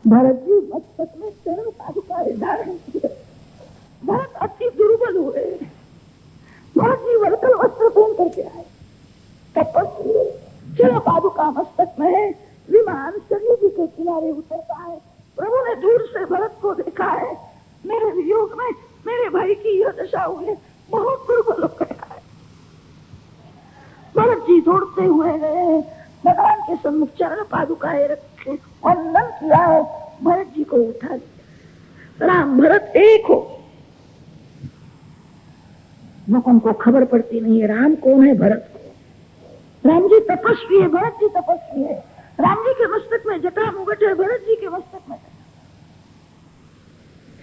भरत जी मस्तक में चरण पादुकाएं धारण किए। भरत अति दुर्बल हुए। भरत जी वरकल वस्त्र पहन करके आए। तपस्वी चरण पादुका मस्तक में है। विमान सरयू जी के किनारे उतरता है। प्रभु ने दूर से भरत को देखा है। मेरे वियोग में मेरे भाई की यह दशा हुई, बहुत दुर्बल हो गया है। भरत जी दौड़ते हुए गए, भगवान के सम्मुख चरण पादुकाएं रखे, वंदन किया है। भरत जी को उठा लिया। राम भरत एक हो। लोगों को खबर पड़ती नहीं है राम कौन है। भरत को राम जी तपस्वी है, भरत जी तपस्वी है। राम जी के मस्तक में जटा मुगट है, भरत जी के मस्तक में।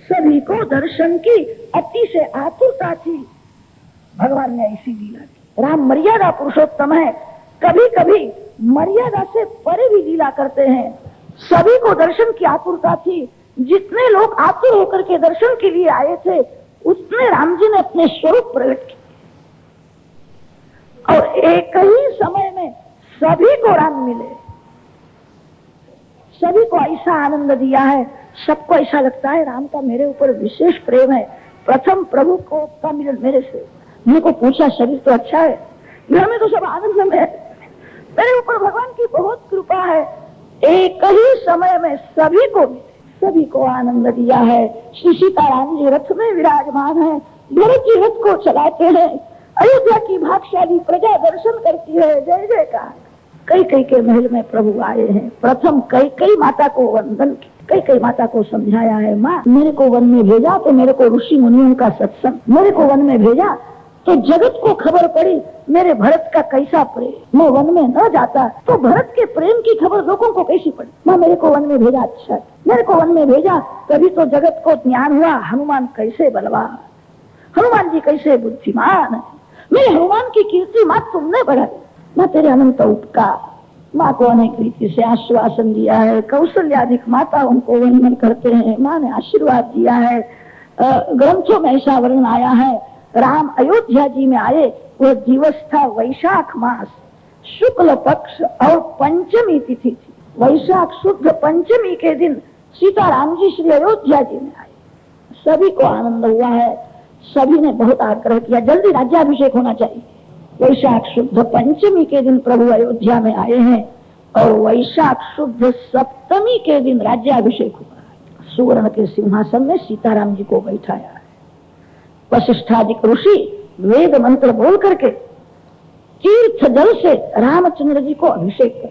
सभी को दर्शन की अति से आतुरता थी। भगवान ने ऐसी लीला की। राम मर्यादा पुरुषोत्तम है। कभी कभी मर्यादा से परे भी लीला करते हैं। सभी को दर्शन की आतुरता थी। जितने लोग आतुर होकर के दर्शन के लिए आए थे, उसमें राम जी ने अपने स्वरूप प्रकट किए और एक ही समय में सभी को राम मिले। सभी को ऐसा आनंद दिया है। सबको ऐसा लगता है राम का मेरे ऊपर विशेष प्रेम है। प्रथम प्रभु को का मिलन मेरे से। मेरे को पूछा शरीर तो अच्छा है, घर में तो सब आनंद में है, मेरे ऊपर भगवान की बहुत कृपा है। एक ही समय में सभी को आनंद दिया है। श्री सीताराम जी रथ में विराजमान है। भरत जी रथ को चलाते हैं। अयोध्या की भागशाली प्रजा दर्शन करती है। जय जयकार। कई के महल में प्रभु आए हैं। प्रथम कई माता को वंदन, कई माता को समझाया है, माँ मेरे को वन में भेजा तो मेरे को ऋषि मुनियों का सत्संग, मेरे को वन में भेजा तो जगत को खबर पड़ी मेरे भरत का कैसा प्रेम। मैं वन में न जाता तो भरत के प्रेम की खबर लोगों को कैसी पड़ी। माँ मेरे को वन में भेजा, अच्छा मेरे को वन में भेजा, तभी तो जगत को ज्ञान हुआ हनुमान कैसे बलवान, हनुमान जी कैसे बुद्धिमान है। मेरे हनुमान की कीर्ति माँ तुमने बढ़ाई। माँ तेरे अनंत उपकार। माँ को अनेक रीति से आश्वासन दिया है। कौशल्याधिक माता उनको वंदन करते हैं। माँ ने आशीर्वाद दिया है। ग्रंथों में ऐसा वर्णन आया है, राम अयोध्या जी में आए, वह दिवस था वैशाख मास, शुक्ल पक्ष और पंचमी तिथि थी। वैशाख शुद्ध पंचमी के दिन सीताराम जी श्री अयोध्या जी में आए। सभी को आनंद हुआ है। सभी ने बहुत आग्रह किया जल्दी राज्याभिषेक होना चाहिए। वैशाख शुद्ध पंचमी के दिन प्रभु अयोध्या में आए हैं और वैशाख शुद्ध सप्तमी के दिन राज्याभिषेक हुआ। सुवर्ण के सिंहासन में सीताराम जी को बैठाया है। वशिष्ठादिक ऋषि वेद मंत्र बोल करके तीर्थ जल से रामचंद्र जी को अभिषेक कर।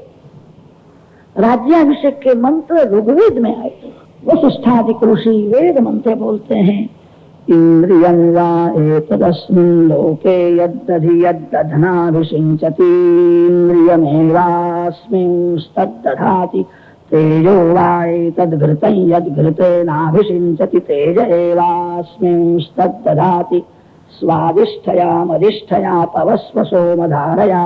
राज्याभिषेक के मंत्र ऋग्वेद में आए। वशिष्ठादिक ऋषि वेद मंत्र बोलते हैं, इंद्रियं वा एतदस्मिन् लोके यद्दधि यद्दधनाभिषिञ्चति इंद्रियमेवास्मिंस्तद्दधाति तेजो वा एतद्घृतं यद्घृतेनाभिषिञ्चति तेज एवास्मिंस्तद्दधाति स्वादिष्ठया मदिष्ठया पवस्व सोमधारया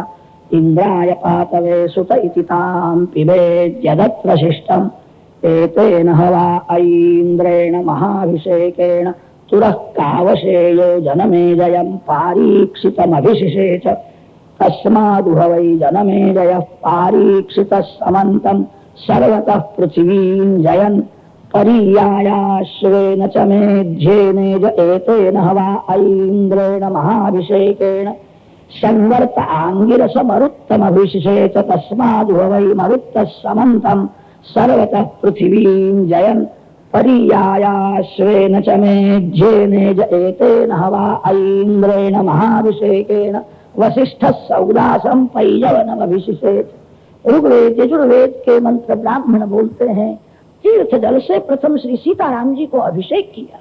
इंद्राय पातवे सुत इति तां पिबेद्यदत्र शिष्टम् एतेन हवा ऐन्द्रेण महाभिषेकेण तुरः कावशेयो जनमेजयं पारीक्षितमभिषिषे च तस्मादुह वै जनमेजयः पारीक्षितः समन्तं सर्वतः पृथिवीं जयन् परियायाश्वेन च मेध्येनेज एतेन हवा ऐन्द्रेण महाभिषेकेण संवर्त आंगिरसमरुत्तमभिषिषे च तस्मादुह वै मरुत्तः समन्तं सर्वतः पृथिवीं जयन् परियायाश्वेन च मेध्येनेज एतेन हवा ऐन्द्रेण महाभिषेकेण वसिष्ठः सौदासं पैजवनमभिषिषेत्। ऋग्वेद यजुर्वेद के मंत्र ब्राह्मण बोलते हैं। तीर्थ जल से प्रथम श्री सीताराम जी को अभिषेक किया।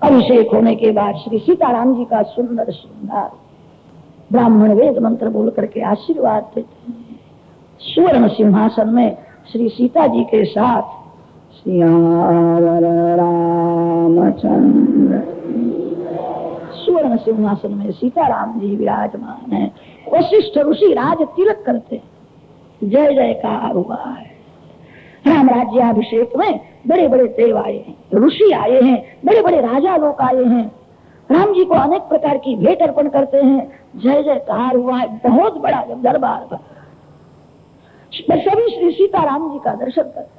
अभिषेक होने के बाद श्री सीताराम जी का सुंदर श्रृंगार ब्राह्मण वेद मंत्र बोल करके आशीर्वाद देते हैं। सुवर्ण सिंहासन में श्री सीता जी के साथ सियावर रामचंद्र, सुवर्ण सिंहासन में सीताराम जी विराजमान है। वशिष्ठ ऋषि राज तिलक करते हैं। जय जयकार हुआ है। राम राज्याभिषेक में बड़े बड़े देव आए हैं, ऋषि आए हैं, बड़े बड़े राजा लोग आए हैं। राम जी को अनेक प्रकार की भेंट अर्पण करते हैं। जय जयकार हुआ है। बहुत बड़ा दरबार। सभी श्री सीताराम जी का दर्शन करते।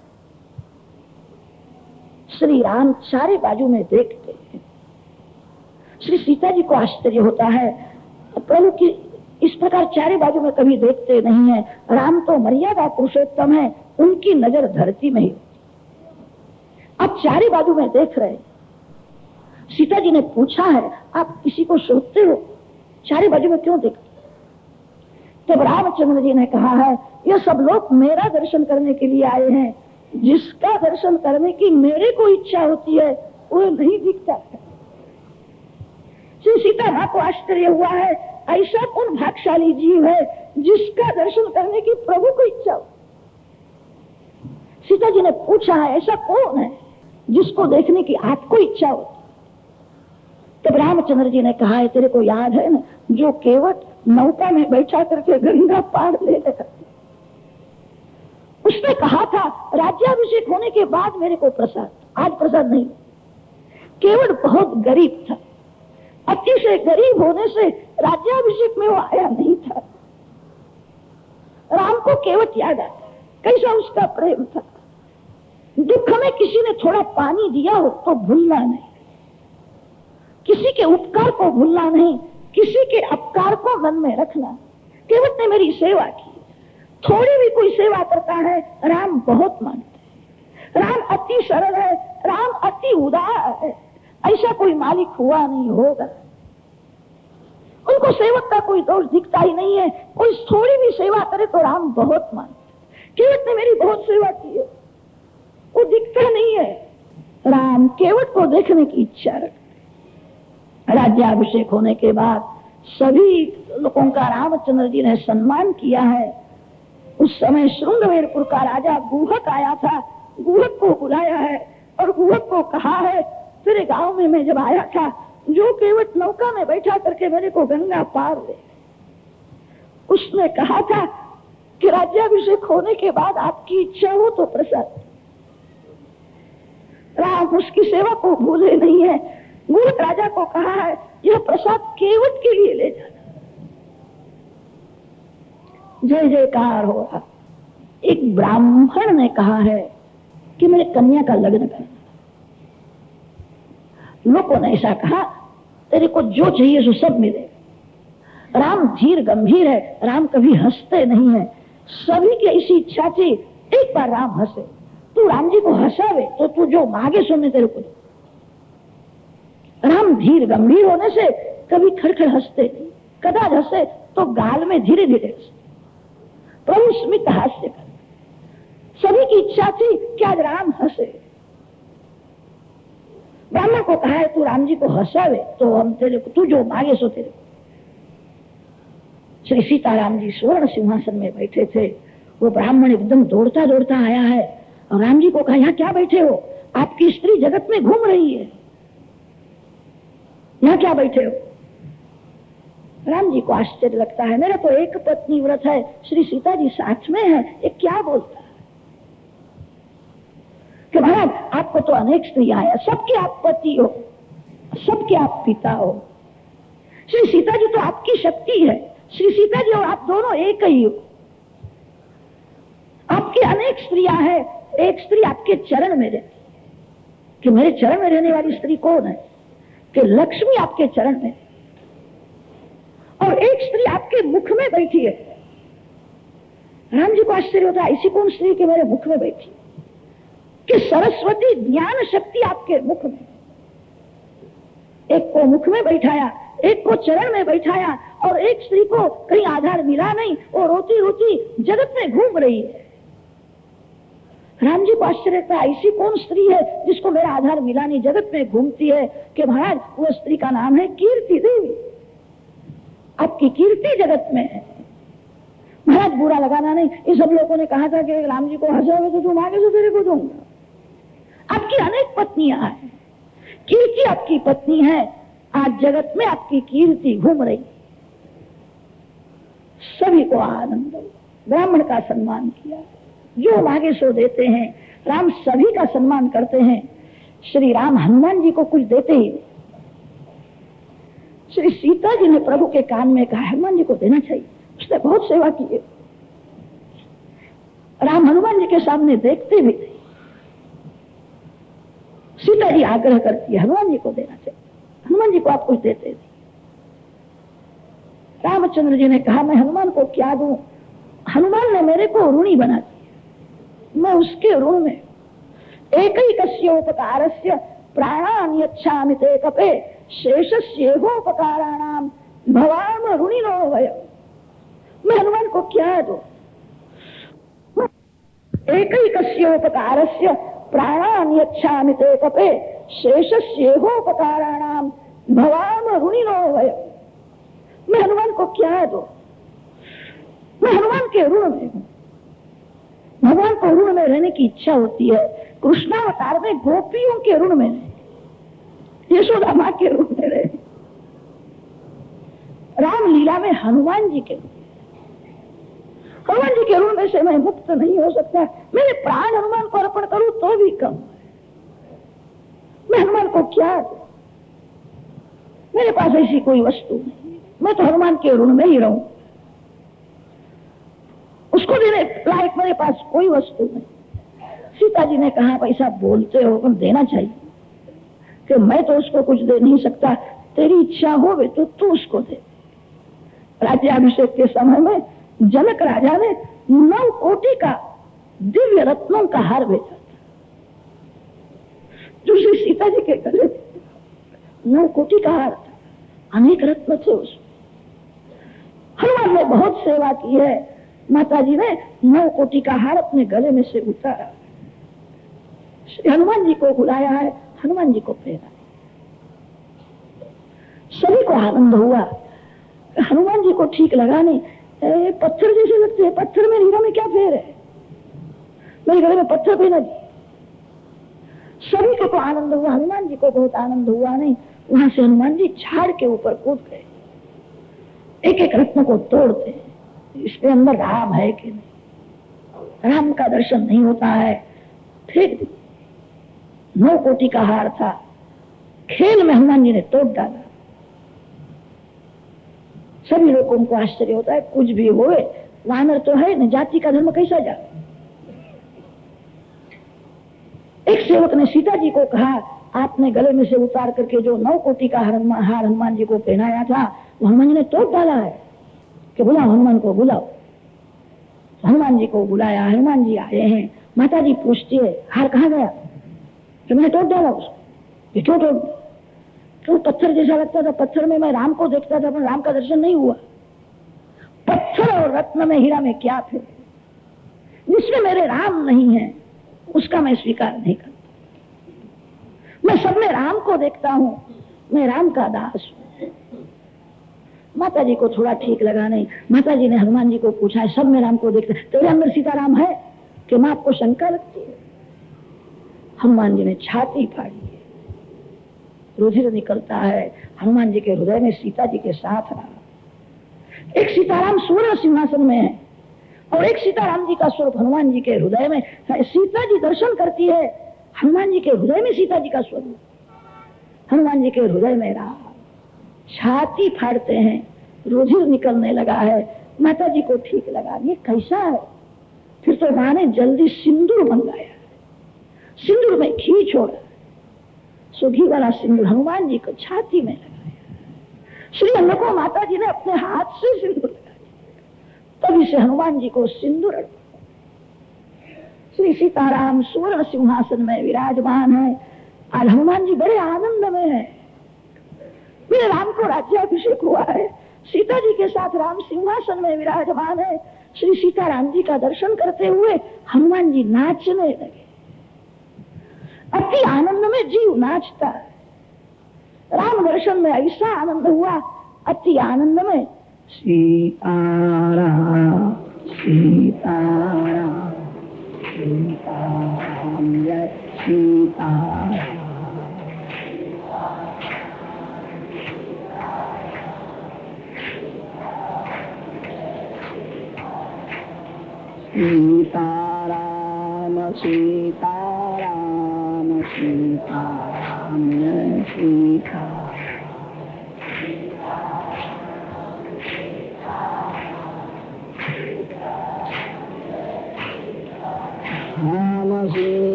श्री राम चारे बाजू में देखते हैं। श्री सीता जी को आश्चर्य होता है, प्रभु की इस प्रकार चारे बाजू में कभी देखते नहीं है। राम तो मर्यादा पुरुषोत्तम है, उनकी नजर धरती में ही। अब चारे बाजू में देख रहे। सीता जी ने पूछा है, आप किसी को सोचते हो, चारे बाजू में क्यों देखते? तब रामचंद्र जी ने कहा है, ये सब लोग मेरा दर्शन करने के लिए आए हैं। जिसका दर्शन करने की मेरे को इच्छा होती है वो नहीं दिखता है। श्री सीता मां को आश्चर्य हुआ है, ऐसा कौन भाग्यशाली जीव है जिसका दर्शन करने की प्रभु को इच्छा हो। सीता जी ने पूछा है, ऐसा कौन है जिसको देखने की आपको इच्छा हो? तब रामचंद्र जी ने कहा है, तेरे को याद है ना, जो केवट नौका में बैठा करके गंगा पार ले गया। उसने कहा था, राज्याभिषेक होने के बाद मेरे को प्रसाद, आज प्रसाद नहीं। केवट बहुत गरीब था, अतिशय गरीब होने से राज्याभिषेक में वो आया नहीं था। राम को केवट याद आता, कैसा उसका प्रेम था। दुख में किसी ने थोड़ा पानी दिया हो तो भूलना नहीं, किसी के उपकार को भूलना नहीं, किसी के अपकार को मन में रखना। केवट ने मेरी सेवा की, थोड़ी भी कोई सेवा करता है राम बहुत मानते हैं। राम अति सरल है, राम अति उदार है, ऐसा कोई मालिक हुआ नहीं होगा। उनको सेवक का कोई दोष दिखता ही नहीं है, कोई थोड़ी भी सेवा करे तो राम बहुत मानते। केवट ने मेरी बहुत सेवा की है, वो दिखता नहीं है। राम केवट को देखने की इच्छा रखते। राज्याभिषेक होने के बाद सभी लोगों का रामचंद्र जी ने सम्मान किया है। उस समय श्रृंगवेरपुर का राजा गुहक आया था, गुहक को बुलाया है और गुहक को कहा है, तेरे गांव में मैं जब आया था, जो केवट नौका में बैठा करके मेरे को गंगा पार ले, उसने कहा था कि राज्याभिषेक होने के बाद आपकी इच्छा हो तो प्रसाद। राम उसकी सेवा को भूले नहीं है। गुहक राजा को कहा है, यह प्रसाद केवट के लिए ले जाना। जय जयकार हो रहा। एक ब्राह्मण ने कहा है कि मेरे कन्या का लग्न करना। लोगों ने ऐसा कहा, तेरे को जो चाहिए सो सब मिलेगा। राम धीर गंभीर है, राम कभी हंसते नहीं है। सभी की ऐसी इच्छा थी, एक बार राम हंसे, तू राम जी को हंसावे तो तू जो मांगे सो मैं तेरे को। राम धीर गंभीर होने से कभी खड़खड़ हंसते नहीं, कदाच हंसे तो गाल में धीरे धीरे हंसते। प्रभु स्मित हास्य कर। सभी की इच्छा थी कि आज राम हंसे। ब्राह्मण को कहा है, तू राम जी को हंसावे तो हम तेरे को, तू जो मांगे सो तेरे को। श्री सीताराम जी स्वर्ण सिंहासन में बैठे थे। वो ब्राह्मण एकदम दौड़ता दौड़ता आया है और राम जी को कहा, यहाँ क्या बैठे हो? आपकी स्त्री जगत में घूम रही है, यहाँ क्या बैठे हो? राम जी को आश्चर्य लगता है, मेरा तो एक पत्नी व्रत है, श्री सीता जी साथ में है, ये क्या बोलता है कि महाराज आपको तो अनेक स्त्रियां हैं, सबके आप पति हो, सबके आप पिता हो। श्री सीता जी तो आपकी शक्ति है, श्री सीता जी और आप दोनों एक ही हो। आपकी अनेक स्त्रियां हैं, एक स्त्री आपके चरण में रहती कि मेरे चरण में रहने वाली स्त्री कौन है? कि लक्ष्मी आपके चरण में, और एक स्त्री आपके मुख में बैठी है। राम जी को आश्चर्य होता है, ऐसी कौन स्त्री के मेरे मुख में बैठी? कि सरस्वती ज्ञान शक्ति आपके मुख में। एक को मुख में बैठाया, एक को चरण में बैठाया, और एक स्त्री को कहीं आधार मिला नहीं, और रोती रोती जगत में घूम रही है। राम जी को आश्चर्य था, ऐसी कौन स्त्री है जिसको मेरा आधार मिला नहीं, जगत में घूमती है? कि महाराज वो स्त्री का नाम है कीर्ति देवी। आपकी कीर्ति जगत में है। महाराज बुरा लगाना नहीं, ये सब लोगों ने कहा था कि राम जी को हंसावे तो तू मांगे तो तेरे को दूंगा। आपकी अनेक पत्नियां हैं, कीर्ति आपकी पत्नी है, आज जगत में आपकी कीर्ति घूम रही। सभी को आनंद, ब्राह्मण का सम्मान किया, जो मांगे सो देते हैं। राम सभी का सम्मान करते हैं। श्री राम हनुमान जी को कुछ देते ही नहीं। श्री सीता जी ने प्रभु के कान में कहा, हनुमान जी को देना चाहिए, उसने बहुत सेवा की है। राम हनुमान जी के सामने देखते भी नहीं। सीता जी आग्रह करती है हनुमान जी को देना चाहिए, हनुमान जी को आप कुछ देते नहीं। रामचंद्र जी ने कहा मैं हनुमान को क्या दूं, हनुमान ने मेरे को ऋणी बना दिया, मैं उसके ऋण में एकैकस्योपकारस्य प्राणान् यच्छामि ते कपे शेषस्येहोपकाराणां भवाम ऋणिनो वयम्। मैं हनुमान को क्या दूं, एकैकस्योपकारस्य प्राणान् यच्छामि ते कपे शेषस्येहोपकाराणां भवाम ऋणिनो वयम्। मैं हनुमान को क्या दूं, मैं हनुमान के ऋण में हूं। भगवान को ऋण में रहने की इच्छा होती है। कृष्णावतार में गोपियों के ऋण में नहीं, यशोदा मां के ऋण में रहे। रामलीला में हनुमान जी के ऋण में से मैं मुक्त नहीं हो सकता। मेरे प्राण हनुमान को अर्पण करूं तो भी कम। मैं हनुमान को क्या दूं, मेरे पास ऐसी कोई वस्तु नहीं, मैं तो हनुमान के ऋण में ही रहूं। उसको देने लायक मेरे पास कोई वस्तु नहीं। सीता जी ने कहा पैसा बोलते हो पर देना चाहिए, कि मैं तो उसको कुछ दे नहीं सकता, तेरी इच्छा हो तो तू उसको दे। राज्याभिषेक के समय में जनक राजा ने 9 कोटि का दिव्य रत्नों का हार बेचा था, जो श्री सीता जी के गले 9 कोटि का हार था, अनेक रत्न थे उसमें। हनुमान ने बहुत सेवा की है, माता जी ने 9 कोटि का हार अपने गले में से उतारा, श्री हनुमान जी को बुलाया है, हनुमान जी को पहना। सभी को आनंद हुआ, हनुमान जी को ठीक लगा नहीं, पत्थर जैसे लगते हैं, पत्थर में हीरा में क्या फेर है, मेरे गले में पत्थर पहना दी। सभी को तो आनंद हुआ, हनुमान जी को बहुत आनंद हुआ नहीं। वहां से हनुमान जी झाड़ के ऊपर कूद गए, एक एक रत्न को तोड़ते, इसके अंदर राम है कि नहीं, राम का दर्शन नहीं होता है। फिर 9 कोटि का हार था, खेल में हनुमान जी ने तोड़ डाला। सभी लोगों को आश्चर्य होता है, कुछ भी होए वानर तो है न, जाति का धर्म कैसा जाए। एक सेवक ने सीता जी को कहा, आपने गले में से उतार करके जो 9 कोटि का हार हनुमान जी को पहनाया था, वो हनुमान जी ने तोड़ डाला है, कि बुलाओ हनुमान को बुलाओ। हनुमान जी को बुलाया, हनुमान जी आए हैं। माता जी पूछती है हार कहाँ गया, कि मैंने तोड़ डाला उसको। ये क्यों तोड़, क्यों, पत्थर जैसा लगता था, पत्थर में मैं राम को देखता था पर राम का दर्शन नहीं हुआ। पत्थर और रत्न में हीरा में क्या फिर, जिसमें मेरे राम नहीं है उसका मैं स्वीकार नहीं करता। मैं सब में राम को देखता हूं, मैं राम का दास हूं। माता जी को थोड़ा ठीक लगा नहीं। माता जी ने हनुमान जी को पूछा, सब में राम को देखते, तेरे अंदर सीताराम है कि मां आपको शंका लगती है। हनुमान जी ने छाती फाड़ी, रुधिर निकलता है। हनुमान जी के हृदय में सीता जी के साथ रहा। एक सीताराम स्वर्ण सिंहासन में है और एक सीताराम जी का स्वरूप हनुमान जी के हृदय में। सीता जी दर्शन करती है, हनुमान जी के हृदय में सीता जी का स्वरूप हनुमान जी के हृदय में रहा। छाती फाड़ते हैं, रुधिर निकलने लगा है। माता जी को ठीक लगा, ये कैसा है। फिर तो मां ने जल्दी सिंदूर मंगाया, सिंदूर में घी छोड़ा, सुघी वाला सिंदूर हनुमान जी को छाती में लगाया। श्री अन्न को माता जी ने अपने हाथ से सिंदूर लगाया, तभी से हनुमान जी को सिंदूर। श्री सीताराम स्वर्ण सिंहासन में विराजमान है। आज हनुमान जी बड़े आनंद में है, मेरे राम को राज्याभिषेक हुआ है। सीता जी के साथ राम सिंहासन में विराजमान है। श्री सीताराम जी का दर्शन करते हुए हनुमान जी नाचने लगे। अति आनंद में जीव नाचता है। राम दर्शन में ऐसा आनंद हुआ, अति आनंद में सीताराम सीताराम सीताराम जय सीताराम सीताराम सीताराम सीताराम जय सीताराम।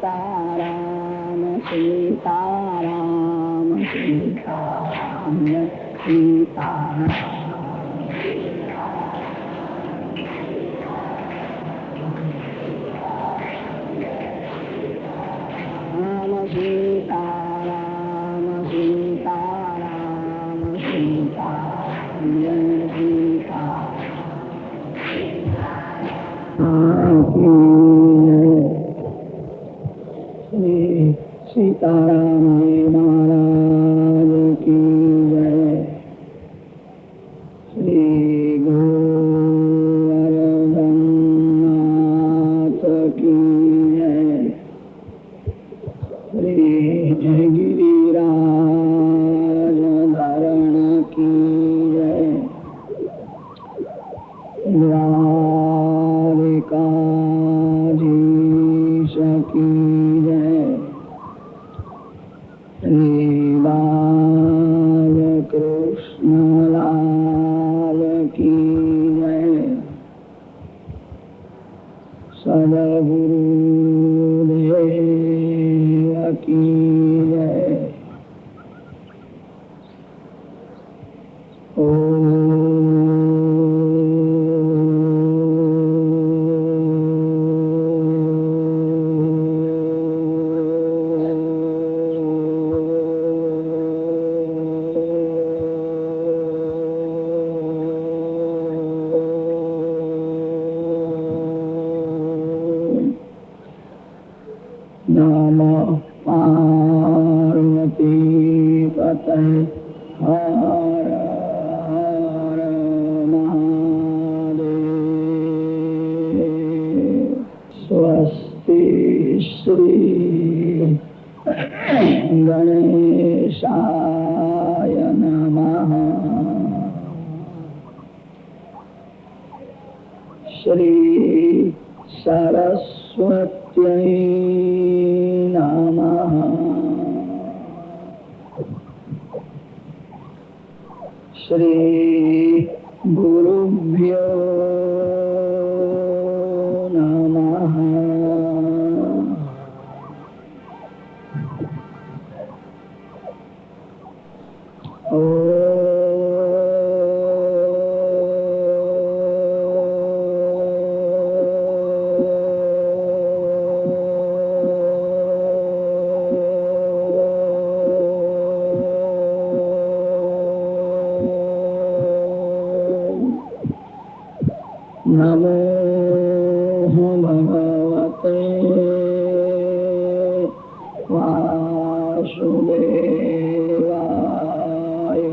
सीताराम सीताराम सीताराम सीताराम सीताराम सीताराम सीताराम सीताराम महाराज की जय। श्री गोवर्धननाथ की जय। श्री गिरिराज धरण की जय। द्वारिकाधीश की जय। श्री बालकृष्णलाल की जय। सद्गुरुदेव की जय। नमः पार्वती पतये हर हर महादेव। स्वस्ति श्री गणेशाय नमः। श्री सरस्वत्यै नमः। श्री गुरुभ्यो नमः। नमो भगवते वासुदेवाय।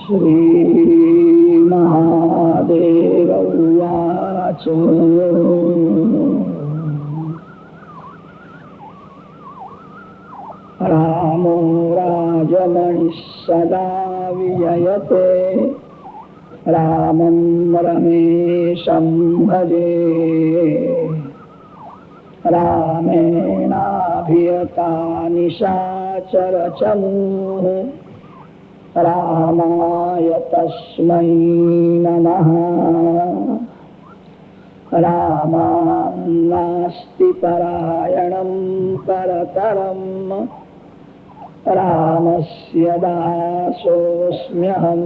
श्री महादेव उवाच रामो राजमणिः सदा विजयते रामं रमेशं भजे। रामेणाभियता निशाचरचमूः रामाय तस्मै नमः। रामान्नास्ति परायणं परतरम् रामस्य दासोऽस्म्यहम्।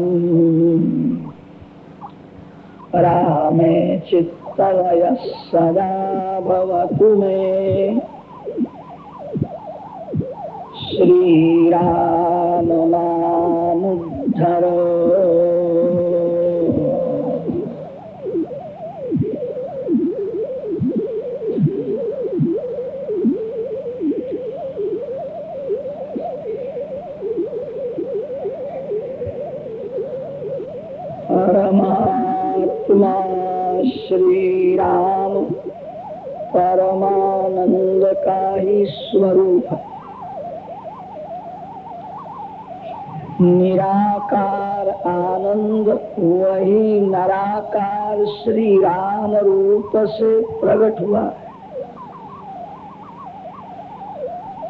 रामे चित्तलयः सदा भवतु मे। श्रीराम मामुद्धर। परमात्मा श्री राम परमानंद का ही स्वरूप है। निराकार आनंद वही निराकार श्री राम रूप से प्रकट हुआ।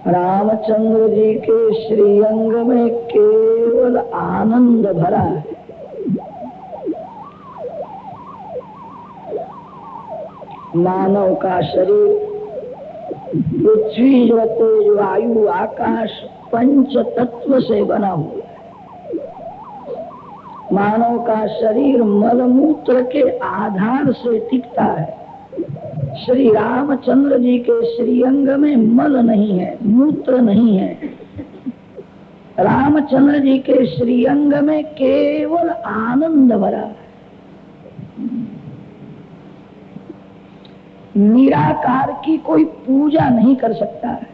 रामचंद्र जी के श्रीअंग में केवल आनंद भरा है। मानव का शरीर पृथ्वी जो तेज वायु आकाश पंच तत्व से बना हुआ है। मानव का शरीर मल मूत्र के आधार से टिकता है। श्री रामचंद्र जी के श्रीअंग में मल नहीं है, मूत्र नहीं है। रामचंद्र जी के श्रीअंग में केवल आनंद भरा है। निराकार की कोई पूजा नहीं कर सकता है।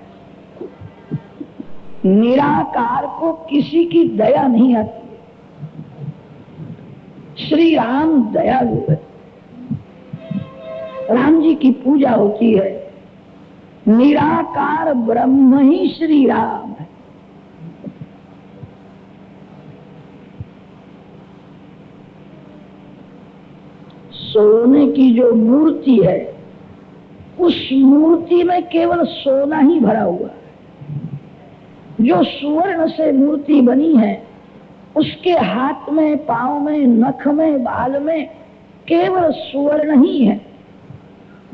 निराकार को किसी की दया नहीं आती। श्री राम दयालु है। राम जी की पूजा होती है। निराकार ब्रह्म ही श्री राम है। सोने की जो मूर्ति है, उस मूर्ति में केवल सोना ही भरा हुआ है। जो सुवर्ण से मूर्ति बनी है, उसके हाथ में, पांव में, नख में, बाल में केवल सुवर्ण ही है।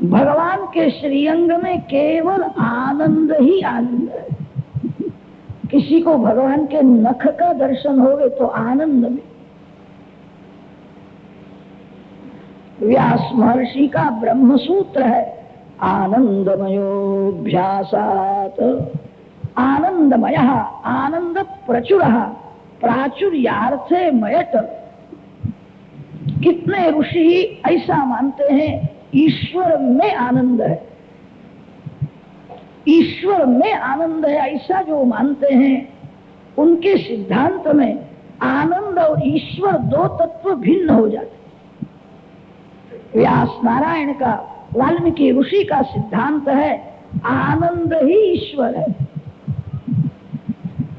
भगवान के श्रीअंग में केवल आनंद ही आनंद है। किसी को भगवान के नख का दर्शन होवे तो आनंद में। व्यास महर्षि का ब्रह्म सूत्र है, आनंदमयोऽभ्यासात् आनंदमय आनंद प्रचुर प्राचुर्यार्थे मयट। कितने ऋषि ऐसा मानते हैं ईश्वर में आनंद है। ईश्वर में आनंद है ऐसा जो मानते हैं, उनके सिद्धांत में आनंद और ईश्वर दो तत्व भिन्न हो जाते। व्यास नारायण का, वाल्मीकि ऋषि का सिद्धांत है आनंद ही ईश्वर है।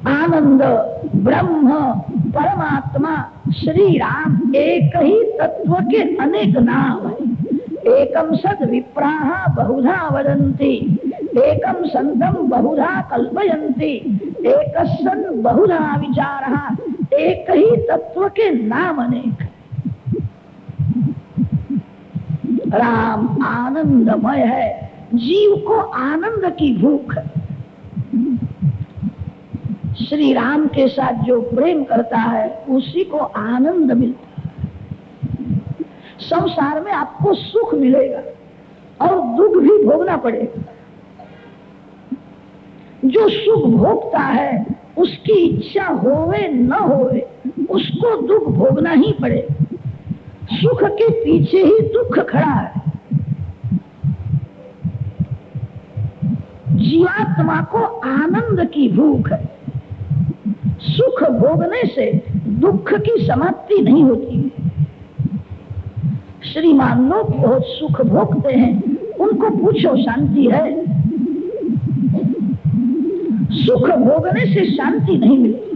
आनंद ब्रह्म परमात्मा श्री राम एक ही तत्व के अनेक नाम है। एकम सद विप्राः बहुधा वदन्ति, एकम संतम बहुधा कल्पयन्ति, एकस्सन् बहुधा विचारः। एक ही तत्व के नाम अनेक। राम आनंदमय है। जीव को आनंद की भूख है। श्री राम के साथ जो प्रेम करता है उसी को आनंद मिलता है। संसार में आपको सुख मिलेगा और दुख भी भोगना पड़ेगा। जो सुख भोगता है उसकी इच्छा होवे न होवे उसको दुख भोगना ही पड़ेगा। सुख के पीछे ही दुख खड़ा है। जीवात्मा को आनंद की भूख है। सुख भोगने से दुख की समाप्ति नहीं होती। श्रीमान लोग बहुत सुख भोगते हैं, उनको पूछो शांति है? सुख भोगने से शांति नहीं मिलती।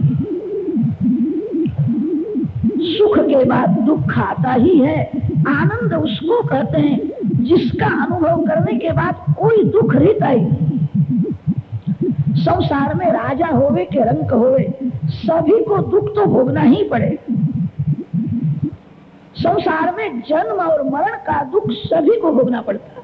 सुख के बाद दुख आता ही है। आनंद उसको कहते हैं जिसका अनुभव करने के बाद कोई दुख रहता ही नहीं। संसार में राजा होवे के रंक होवे, सभी को दुख तो भोगना ही पड़े। संसार में जन्म और मरण का दुख सभी को भोगना पड़ता है।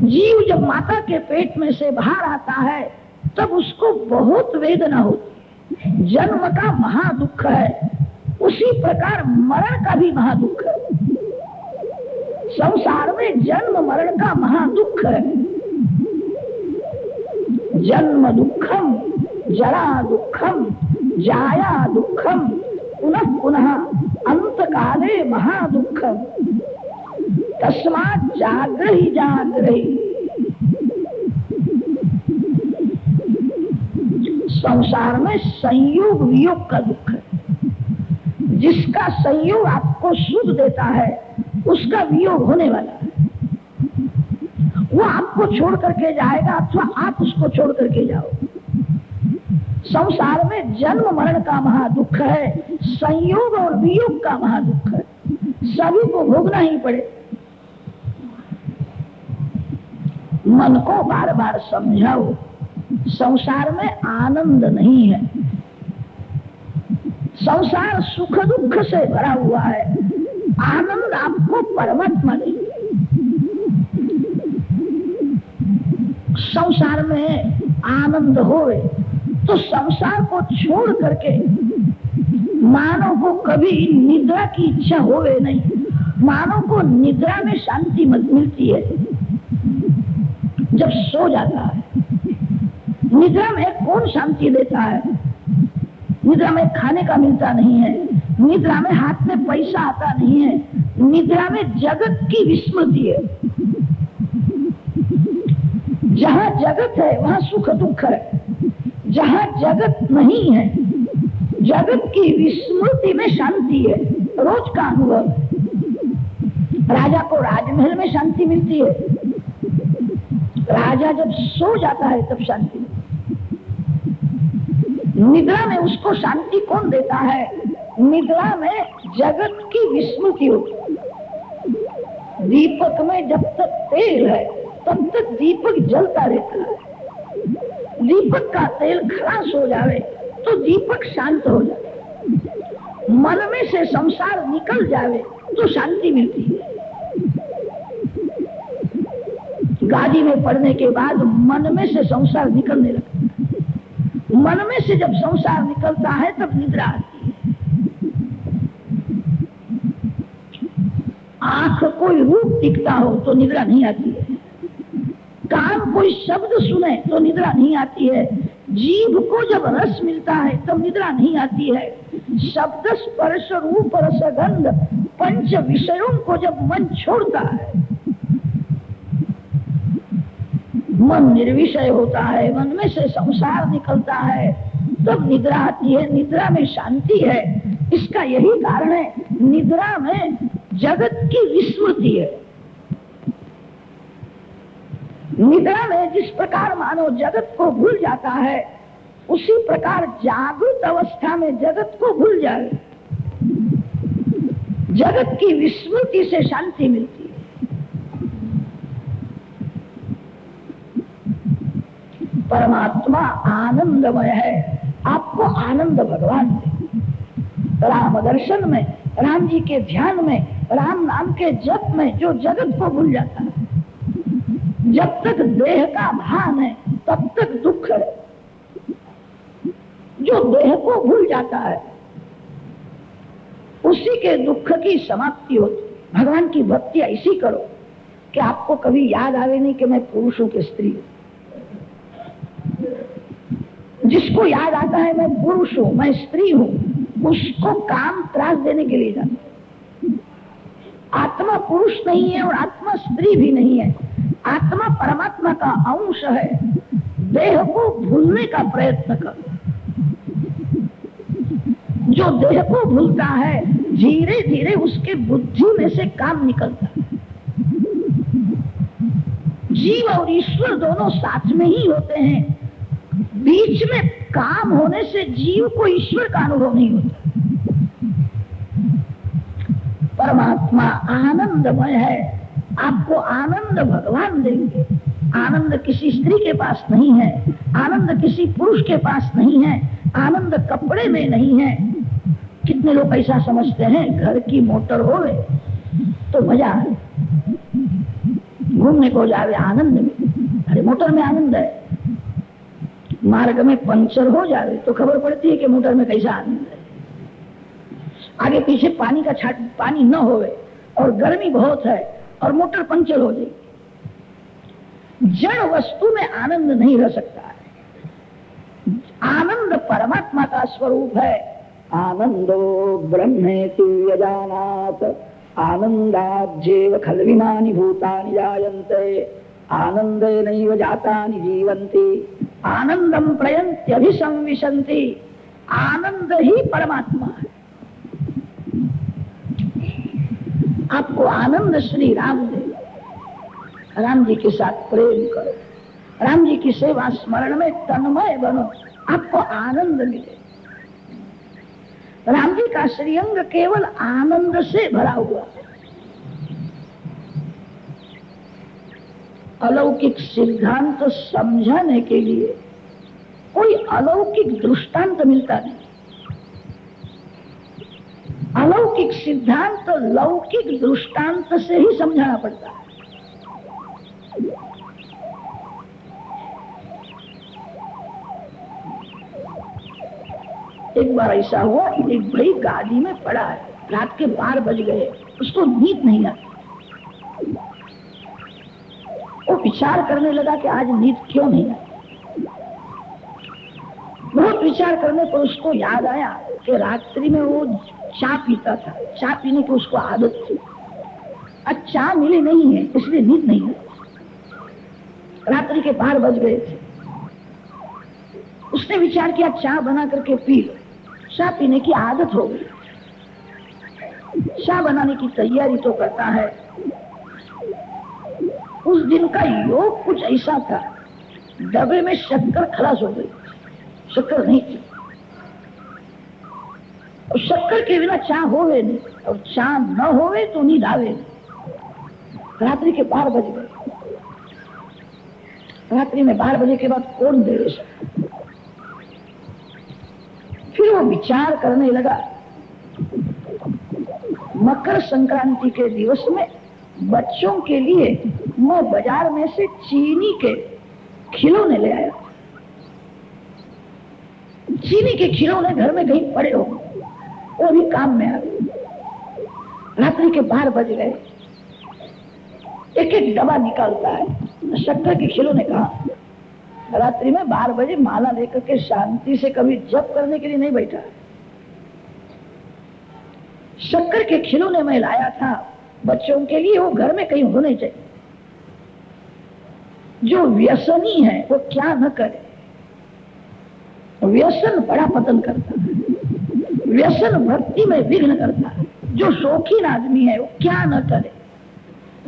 जीव जब माता के पेट में से बाहर आता है तब उसको बहुत वेदना होती है। जन्म का महादुख है, उसी प्रकार मरण का भी महादुख है। संसार में जन्म मरण का महादुख है। जन्म दुखम, जरा दुखम, जाया दुखम, पुनः पुनः अंतकाले महादुखम। तस्मात् जागृहि जागृहि। संसार में संयोग वियोग का दुख है। जिसका संयोग आपको सुख देता है उसका वियोग होने वाला है। वो आपको छोड़ करके जाएगा अथवा आप उसको छोड़ करके जाओ। संसार में जन्म मरण का महादुख है, संयोग और वियोग का महादुख है। सभी को भोगना ही पड़े। मन को बार बार समझाओ, संसार में आनंद नहीं है। संसार सुख दुख से भरा हुआ है। आनंद आपको परमात्मा देंगे। संसार में आनंद होवे तो संसार को छोड़ करके मानव को कभी निद्रा की इच्छा होवे नहीं। मानव को निद्रा में शांति मिलती है जब सो जाता है। निद्रा में कौन शांति देता है? निद्रा में खाने का मिलता नहीं है, निद्रा में हाथ में पैसा आता नहीं है, निद्रा में जगत की विस्मृति है। जहां जगत है वहां सुख दुख है, जहां जगत नहीं है जगत की विस्मृति में शांति है, रोज का अनुभव है। राजा को राजमहल में शांति मिलती है, राजा जब सो जाता है तब शांति मिलती है। निद्रा में उसको शांति कौन देता है? निद्रा में जगत की विस्मृति होती है। दीपक में जब तक तेल है तब तक दीपक जलता रहता है। दीपक का तेल खलास हो जाए तो दीपक शांत हो जाए। मन में से संसार निकल जाए तो शांति मिलती है। गाड़ी में पड़ने के बाद मन में से संसार निकलने लगता है। मन में से जब संसार निकलता है तब निद्रा आती है। आंख कोई रूप दिखता हो तो निद्रा नहीं आती है, कान कोई शब्द सुने तो निद्रा नहीं आती है, जीभ को जब रस मिलता है तब निद्रा नहीं आती है। शब्द स्पर्श रूप रसगंध पंच विषयों को जब मन छोड़ता है, मन निर्विषय होता है, मन में से संसार निकलता है, तब निद्रा आती है। निद्रा में शांति है। इसका यही कारण है, निद्रा में जगत की विस्मृति है। निद्रा में जिस प्रकार मानव जगत को भूल जाता है, उसी प्रकार जागृत अवस्था में जगत को भूल जाए। जगत की विस्मृति से शांति मिलती है। परमात्मा आनंदमय है, आपको आनंद भगवान दे। राम दर्शन में, राम जी के ध्यान में, राम नाम के जप में जो जगत को भूल जाता है, जब तक देह का भान है तब तक दुख है। जो देह को भूल जाता है उसी के दुख की समाप्ति होती। भगवान की भक्ति ऐसी करो कि आपको कभी याद आवे नहीं कि मैं पुरुष हूं कि स्त्री हूं। जिसको याद आता है मैं पुरुष हूं, मैं स्त्री हूं, उसको काम त्रास देने के लिए जाता। आत्मा पुरुष नहीं है और आत्मा स्त्री भी नहीं है। आत्मा परमात्मा का अंश है। देह को भूलने का प्रयत्न कर। जो देह को भूलता है धीरे धीरे उसके बुद्धि में से काम निकलता है। जीव और ईश्वर दोनों साथ में ही होते हैं। बीच में काम होने से जीव को ईश्वर का अनुभव नहीं होता। परमात्मा आनंदमय है, आपको आनंद भगवान देंगे। आनंद किसी स्त्री के पास नहीं है, आनंद किसी पुरुष के पास नहीं है, आनंद कपड़े में नहीं है। कितने लोग ऐसा समझते हैं घर की मोटर होवे तो मजा है, घूमने को जावे आनंद में। अरे मोटर में आनंद है। मार्ग में पंचर हो जावे तो खबर पड़ती है कि मोटर में कैसा आनंद है। आगे पीछे पानी का छाट पानी न होवे और गर्मी बहुत है और मोटर पंचर हो जाएगी। जड़ वस्तु में आनंद नहीं रह सकता है। आनंद परमात्मा का स्वरूप है। आनंदो ब्रह्मेति यजानात आनंदाज्जेव खल्विमानि भूतानि जायन्ते आनन्देनैव जातानि जीवन्ति आनंदम प्रयन्त्यभिसंविशन्ति। आनंद ही परमात्मा है। आपको आनंद श्री राम देगा। राम जी के साथ प्रेम करो, राम जी की सेवा स्मरण में तन्मय बनो, आपको आनंद मिले। राम जी का श्रीअंग केवल आनंद से भरा हुआ है। अलौकिक सिद्धांत समझाने के लिए कोई अलौकिक दृष्टांत मिलता नहीं। अलौकिक सिद्धांत तो लौकिक दृष्टांत से ही समझाना पड़ता है। एक बार ऐसा हुआ, एक भाई गाड़ी में पड़ा है, रात के 12 बज गए, उसको नींद नहीं आती। वो विचार करने लगा कि आज नींद क्यों नहीं आई। बहुत विचार करने पर उसको याद आया कि रात्रि में वो चाय पीता था, चाय पीने की उसको आदत थी। आज चाय मिली नहीं है, इसलिए नींद नहीं आई। रात्रि के 12 बज गए थे। उसने विचार किया चाय बना करके पी लो। चाय पीने की आदत हो गई। चाय बनाने की तैयारी तो करता है। उस दिन का योग कुछ ऐसा था, डब्बे में शक्कर खलास हो गई, शक्कर नहीं थी। और शक्कर के बिना चाय होवे नहीं, और चाय न होवे तो नींद आवे नहीं। रात्रि के 12 बज गए। रात्रि में 12 बजे के बाद कौन दे सकता। फिर वो विचार करने लगा, मकर संक्रांति के दिवस में बच्चों के लिए मैं बाजार में से चीनी के खिलौने ले आया। चीनी के खिलौने घर में कहीं पड़े हो, वो भी काम में आ गए। रात्रि के 12 बज गए। एक एक डब्बा निकालता है। शक्कर के खिलौने कहा। रात्रि में 12 बजे माला लेकर के शांति से कभी जप करने के लिए नहीं बैठा। शक्कर के खिलौने में लाया था बच्चों के लिए, वो घर में कहीं होने चाहिए। जो व्यसनी है वो क्या न करे। व्यसन बड़ा पतन करता है, व्यसन भक्ति में विघ्न करता है। जो शौकीन आदमी है वो क्या न करे।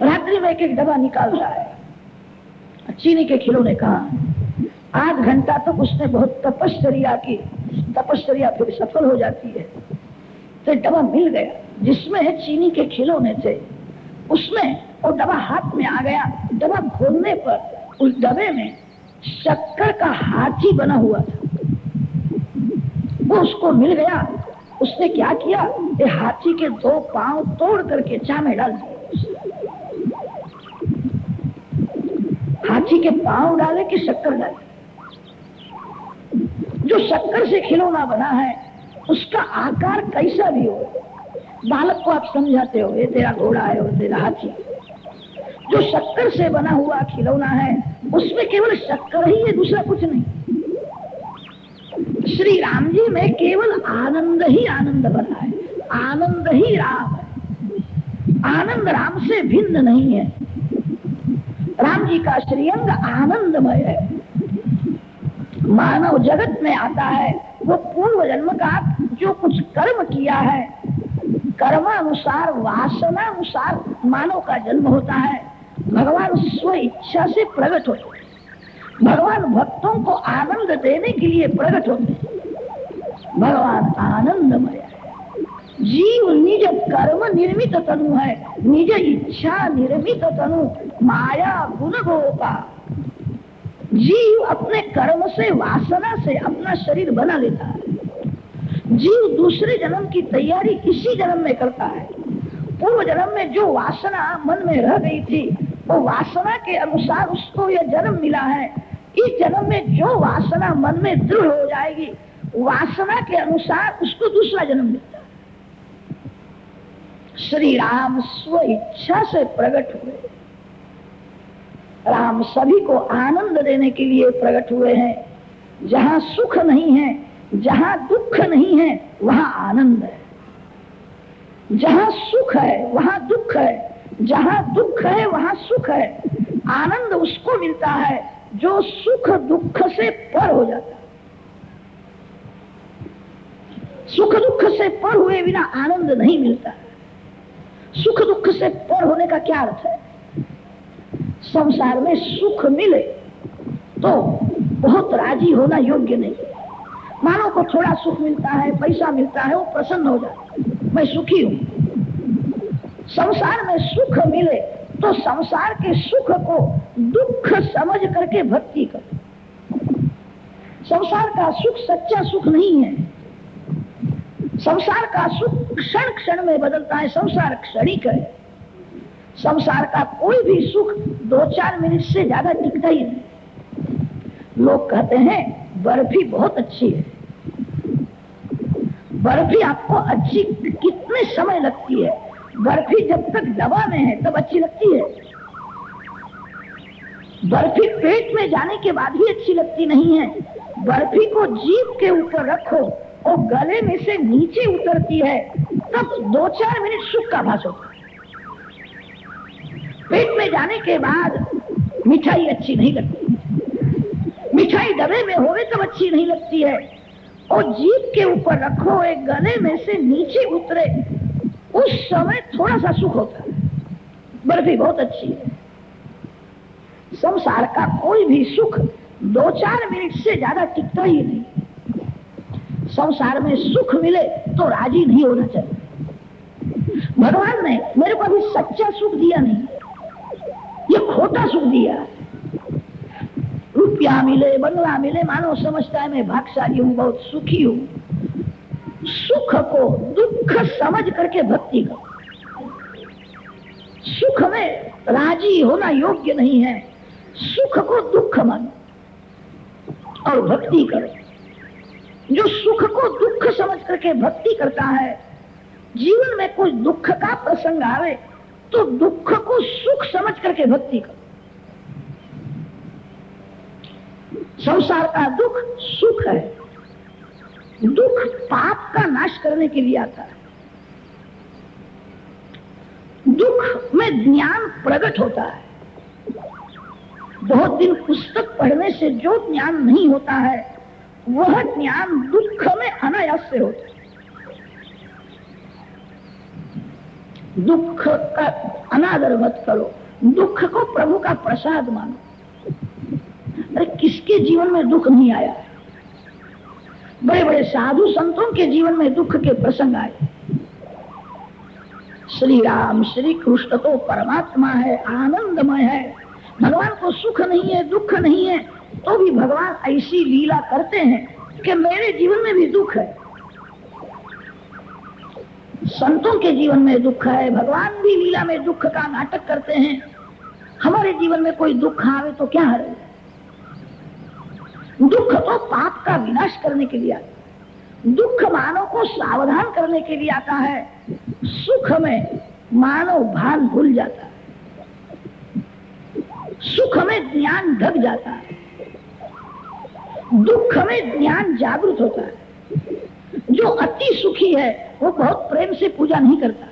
रात्रि में एक एक डब्बा निकालता है। चीनी के खिलौने कहा। 8 घंटा तक उसने बहुत तपश्चर्या की। तपश्चर्या फिर सफल हो जाती है। तो डब्बा मिल गया जिसमें चीनी के खिलौने थे। उसमें वो डब्बा हाथ में आ गया। डब्बा खोलने पर उस डब्बे में शक्कर का हाथी बना हुआ था। वो उसको मिल गया। उसने क्या किया, ये हाथी के 2 पांव तोड़ करके चाय में डाल दिए। हाथी के पांव डाले कि शक्कर डाले। जो शक्कर से खिलौना बना है उसका आकार कैसा भी हो, बालक को आप समझाते हो ये तेरा घोड़ा है और तेरा हाथी। जो शक्कर से बना हुआ खिलौना है उसमें केवल शक्कर ही है, दूसरा कुछ नहीं। श्री राम जी में केवल आनंद ही आनंद बना है। आनंद ही राम है। आनंद राम से भिन्न नहीं है। राम जी का श्रीअंग आनंदमय है। मानव जगत में आता है वो पूर्व जन्म का जो कुछ कर्म किया है, कर्मानुसार वासनानुसार मानव का जन्म होता है। भगवान स्व इच्छा से प्रकट होते हैं। भगवान भक्तों को आनंद देने के लिए प्रकट होते हैं। भगवान आनंदमय है। जीव निज कर्म निर्मित तनु है, निज इच्छा निर्मित तनु माया गुण गोपा। जीव अपने कर्म से वासना से अपना शरीर बना लेता है। जीव दूसरे जन्म की तैयारी इसी जन्म में करता है। पूर्व जन्म में जो वासना मन में रह गई थी वो वासना के अनुसार उसको यह जन्म मिला है। इस जन्म में जो वासना मन में दृढ़ हो जाएगी वासना के अनुसार उसको दूसरा जन्म मिलता है। श्री राम स्व इच्छा से प्रकट हुए। राम सभी को आनंद देने के लिए प्रकट हुए हैं। जहां सुख नहीं है, जहां दुख नहीं है, वहां आनंद है। जहां सुख है वहां दुख है, जहां दुख है वहां सुख है। आनंद उसको मिलता है जो सुख दुख से पर हो जाता है। सुख दुख से पर हुए बिना आनंद नहीं मिलता। सुख दुख से पर होने का क्या अर्थ है? संसार में सुख मिले तो बहुत राजी होना योग्य नहीं। मानव को थोड़ा सुख मिलता है, पैसा मिलता है, वो प्रसन्न हो जाता है, मैं सुखी हूं। संसार में सुख मिले तो संसार के सुख को दुख समझ करके भक्ति कर। संसार का सुख सच्चा सुख नहीं है। संसार का सुख क्षण क्षण में बदलता है, संसार क्षणिक है। संसार का कोई भी सुख 2-4 मिनट से ज्यादा टिकता ही नहीं। लोग कहते हैं बर्फी बहुत अच्छी है। बर्फी आपको अच्छी कितने समय लगती है? बर्फी जब तक दबा में है तब अच्छी लगती है। बर्फी पेट में जाने के बाद ही अच्छी लगती नहीं है। बर्फी को जीभ के ऊपर रखो और गले में से नीचे उतरती है, तब 2-4 मिनट सुख का भास होता है। पेट में जाने के बाद मिठाई अच्छी नहीं लगती। मिठाई डबे में होवे तब अच्छी नहीं लगती है, और जीभ के ऊपर रखो, एक गले में से नीचे उतरे, उस समय थोड़ा सा सुख होता है। बर्फी बहुत अच्छी है। संसार का कोई भी सुख 2-4 मिनट से ज्यादा टिकता ही नहीं। संसार में सुख मिले तो राजी नहीं होना चाहिए। भगवान ने मेरे को अभी सच्चा सुख दिया नहीं, ये खोटा सुख दिया। रुपया मिले, बंगला मिले, मानो समझता है मैं भाग्यशाली हूं, बहुत सुखी हूं। सुख को दुख समझ करके भक्ति करो। सुख में राजी होना योग्य नहीं है। सुख को दुख मानो और भक्ति करो। जो सुख को दुख समझ करके भक्ति करता है, जीवन में कोई दुख का प्रसंग आवे तो दुख को सुख समझ करके भक्ति करो। संसार का दुख सुख है। दुख पाप का नाश करने के लिए आता है। दुख में ज्ञान प्रकट होता है। बहुत दिन पुस्तक पढ़ने से जो ज्ञान नहीं होता है, वह ज्ञान दुख में अनायास से होता है। दुख का अनादर मत करो, दुख को प्रभु का प्रसाद मानो। अरे किसके जीवन में दुख नहीं आया है? बड़े बड़े साधु संतों के जीवन में दुख के प्रसंग आए। श्री राम श्री कृष्ण तो परमात्मा है, आनंदमय है। भगवान को सुख नहीं है, दुख नहीं है, तो भी भगवान ऐसी लीला करते हैं कि मेरे जीवन में भी दुख है। संतों के जीवन में दुख है, भगवान भी लीला में दुख का नाटक करते हैं। हमारे जीवन में कोई दुख आवे तो क्या है? दुख तो पाप का विनाश करने के लिए आता है। दुख मानव को सावधान करने के लिए आता है। सुख में मानव भान भूल जाता है। सुख में ज्ञान ढक जाता है। दुख में ज्ञान जागृत होता है। जो अति सुखी है वो बहुत प्रेम से पूजा नहीं करता।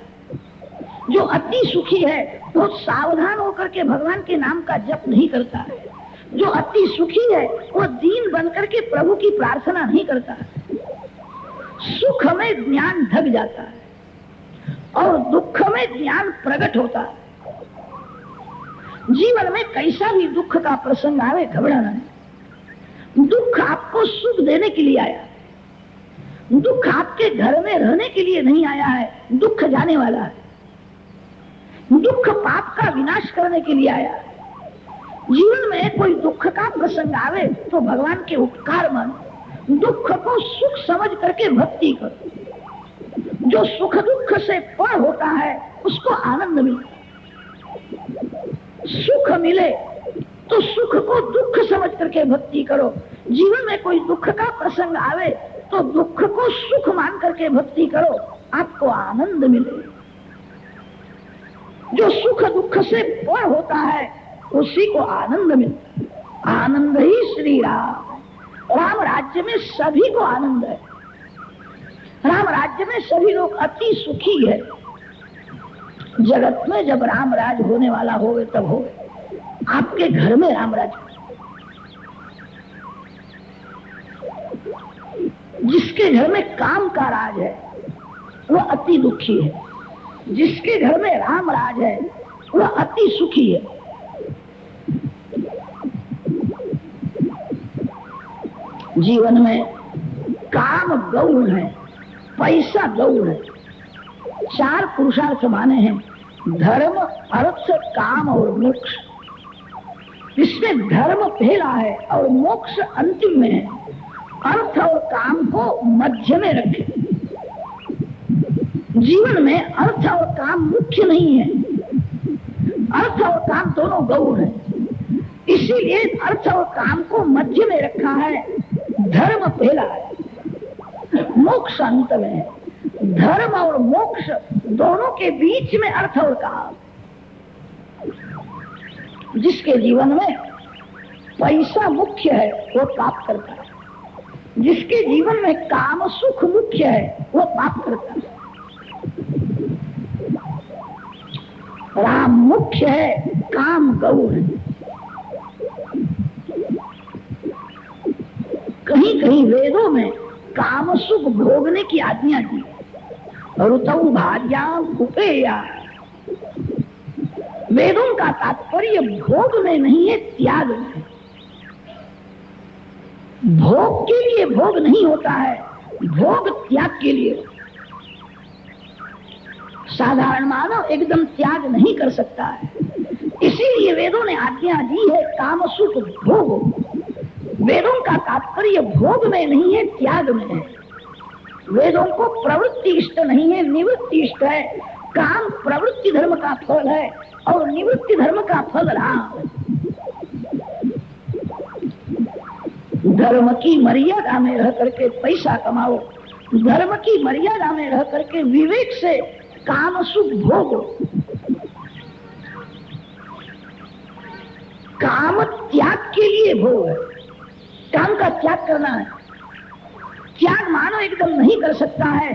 जो अति सुखी है वो सावधान होकर के भगवान के नाम का जप नहीं करता है। जो अति सुखी है वो दीन बनकर के प्रभु की प्रार्थना नहीं करता है। सुख में ज्ञान ढक जाता है और दुख में ज्ञान प्रकट होता है। जीवन में कैसा भी दुख का प्रसंग आवे, घबराना नहीं। दुख आपको सुख देने के लिए आया है। दुख आपके घर में रहने के लिए नहीं आया है। दुख जाने वाला है। दुख पाप का विनाश करने के लिए आया है। जीवन में कोई दुख का प्रसंग आवे तो भगवान के उपकार मानो। दुख को सुख समझ करके भक्ति करो। जो सुख दुख से पर होता है उसको आनंद मिलता है। सुख मिले तो सुख को दुख समझ करके भक्ति करो। जीवन में कोई दुख का प्रसंग आवे तो दुख को सुख मान करके भक्ति करो, आपको आनंद मिले। जो सुख दुख से पर होता है उसी को आनंद मिलता है। आनंद ही श्री राम। राम राज्य में सभी को आनंद है। राम राज्य में सभी लोग अति सुखी है। जगत में जब राम राज होने वाला होवे तब होवे। आपके घर में राम राज, जिसके घर में काम का राज है वह अति दुखी है। जिसके घर में राम राज है वह अति सुखी है। जीवन में काम गौण है, पैसा गौण है। 4 पुरुषार्थ माने हैं, धर्म अर्थ काम और मोक्ष। इसमें धर्म पहला है और मोक्ष अंतिम में है। अर्थ और काम को मध्य में रखें। जीवन में अर्थ और काम मुख्य नहीं है, अर्थ और काम दोनों गौण है। इसीलिए अर्थ और काम को मध्य में रखा है, धर्म पहला है, मोक्ष अंत में है। धर्म और मोक्ष दोनों के बीच में अर्थ और काम। जिसके जीवन में पैसा मुख्य है वो पाप करता है, जिसके जीवन में काम सुख मुख्य है वो पाप करता है। राम मुख्य है, काम गौण है। कहीं कहीं वेदों में काम सुख भोगने की आज्ञा दी, ऋतौ भार्याम उपेया। वेदों का तात्पर्य भोग में नहीं है, त्याग में। भोग के लिए भोग नहीं होता है, भोग त्याग के लिए। साधारण मानव एकदम त्याग नहीं कर सकता है, इसीलिए वेदों ने आज्ञा दी है काम सुख भोग। वेदों का तात्पर्य भोग में नहीं है, त्याग में है। वेदों को प्रवृत्ति इष्ट नहीं है, निवृत्ति इष्ट है। काम प्रवृत्ति धर्म का फल है और निवृत्ति धर्म का फल राम। धर्म की मर्यादा में रह करके पैसा कमाओ, धर्म की मर्यादा में रह करके विवेक से काम सुख भोगो। काम त्याग के लिए भोग है, काम का त्याग करना है। त्याग मानव एकदम नहीं कर सकता है,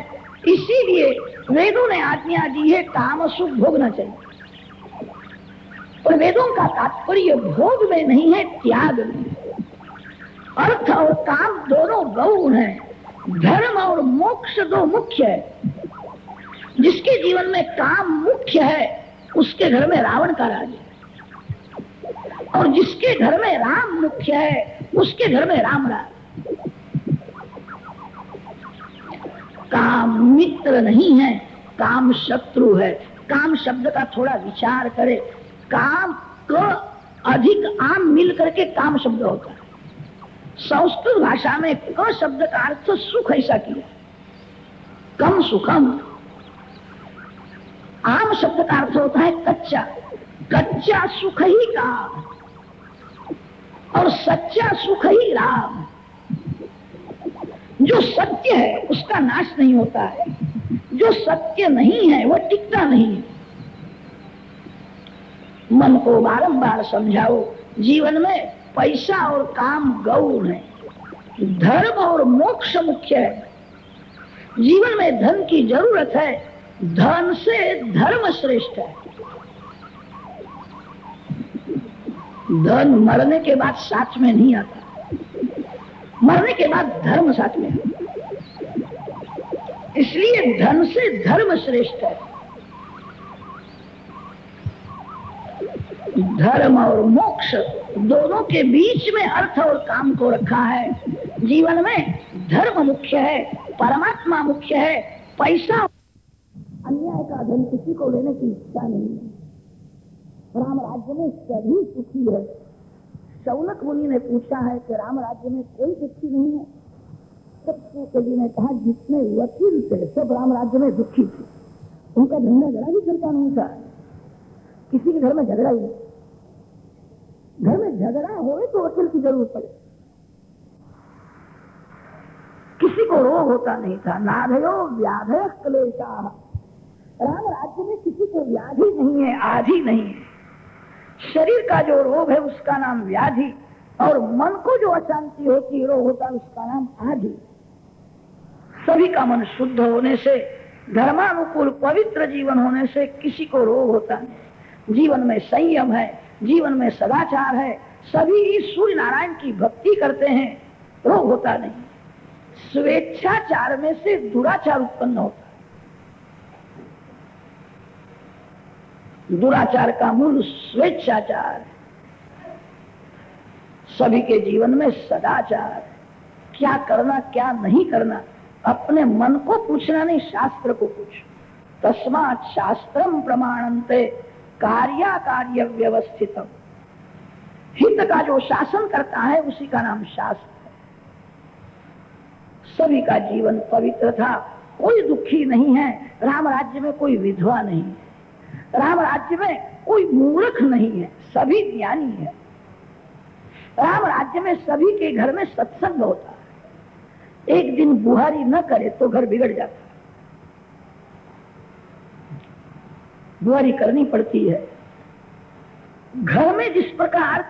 इसीलिए वेदों ने आज्ञा दी है काम सुख भोगना चाहिए। और वेदों का तात्पर्य भोग में नहीं है, त्याग में। अर्थ और काम दोनों गौण है, धर्म और मोक्ष दो मुख्य है। जिसके जीवन में काम मुख्य है उसके घर में रावण का राज है, और जिसके घर में राम मुख्य है उसके घर में राम राज। काम मित्र नहीं है, काम शत्रु है। काम शब्द का थोड़ा विचार करें, काम को अधिक आम मिल करके काम शब्द होता है। संस्कृत भाषा में क शब्द का अर्थ सुख ऐसा किया, कम सुखम। आम शब्द का अर्थ होता है कच्चा, कच्चा सुख ही काम और सच्चा सुख ही राम। जो सत्य है उसका नाश नहीं होता है, जो सत्य नहीं है वो टिकता नहीं है। मन को बारंबार समझाओ, जीवन में पैसा और काम गौण है, धर्म और मोक्ष मुख्य है। जीवन में धन की जरूरत है, धन से धर्म श्रेष्ठ है। धन मरने के बाद साथ में नहीं आता, मरने के बाद धर्म साथ में। इसलिए धन से धर्म श्रेष्ठ है। धर्म और मोक्ष दोनों के बीच में अर्थ और काम को रखा है। जीवन में धर्म मुख्य है, परमात्मा मुख्य है। पैसा अन्याय का धन किसी को लेने की इच्छा नहीं है। राम राज्य में सभी सुखी है। शौनक मुनि ने पूछा है कि राम राज्य में कोई दुखी नहीं है। सब जी ने कहा जितने वकील थे सब राम राज्य में दुखी थे, उनका झगड़ा भी चलता नहीं था। किसी के घर में झगड़ा ही नहीं, घर में झगड़ा हो तो वकील की जरूरत पड़े। किसी को रोग होता नहीं था, नाधयो व्याधय क्लेशा। राम राज्य में किसी को व्याधि नहीं है, आधि नहीं है। शरीर का जो रोग है उसका नाम व्याधि, और मन को जो अशांति होती रोग होता है उसका नाम आधि। सभी का मन शुद्ध होने से, धर्मानुकूल पवित्र जीवन होने से किसी को रोग होता नहीं। जीवन में संयम है, जीवन में सदाचार है, सभी सूर्य नारायण की भक्ति करते हैं, रोग होता नहीं। स्वेच्छाचार में से दुराचार उत्पन्न होता है। दुराचार का मूल स्वेच्छाचार। सभी के जीवन में सदाचार, क्या करना क्या नहीं करना अपने मन को पूछना नहीं, शास्त्र को पूछो। तस्मात् शास्त्रम प्रमाणन्ते कार्याकार्य व्यवस्थितम। हित का जो शासन करता है उसी का नाम शास्त्र है। सभी का जीवन पवित्र था, कोई दुखी नहीं है। राम राज्य में कोई विधवा नहीं है, राम राज्य में कोई मूर्ख नहीं है, सभी ज्ञानी है। राम राज्य में सभी के घर में सत्संग होता है। एक दिन बुहारी न करे तो घर बिगड़ जाता है, बुहारी करनी पड़ती है। घर में जिस प्रकार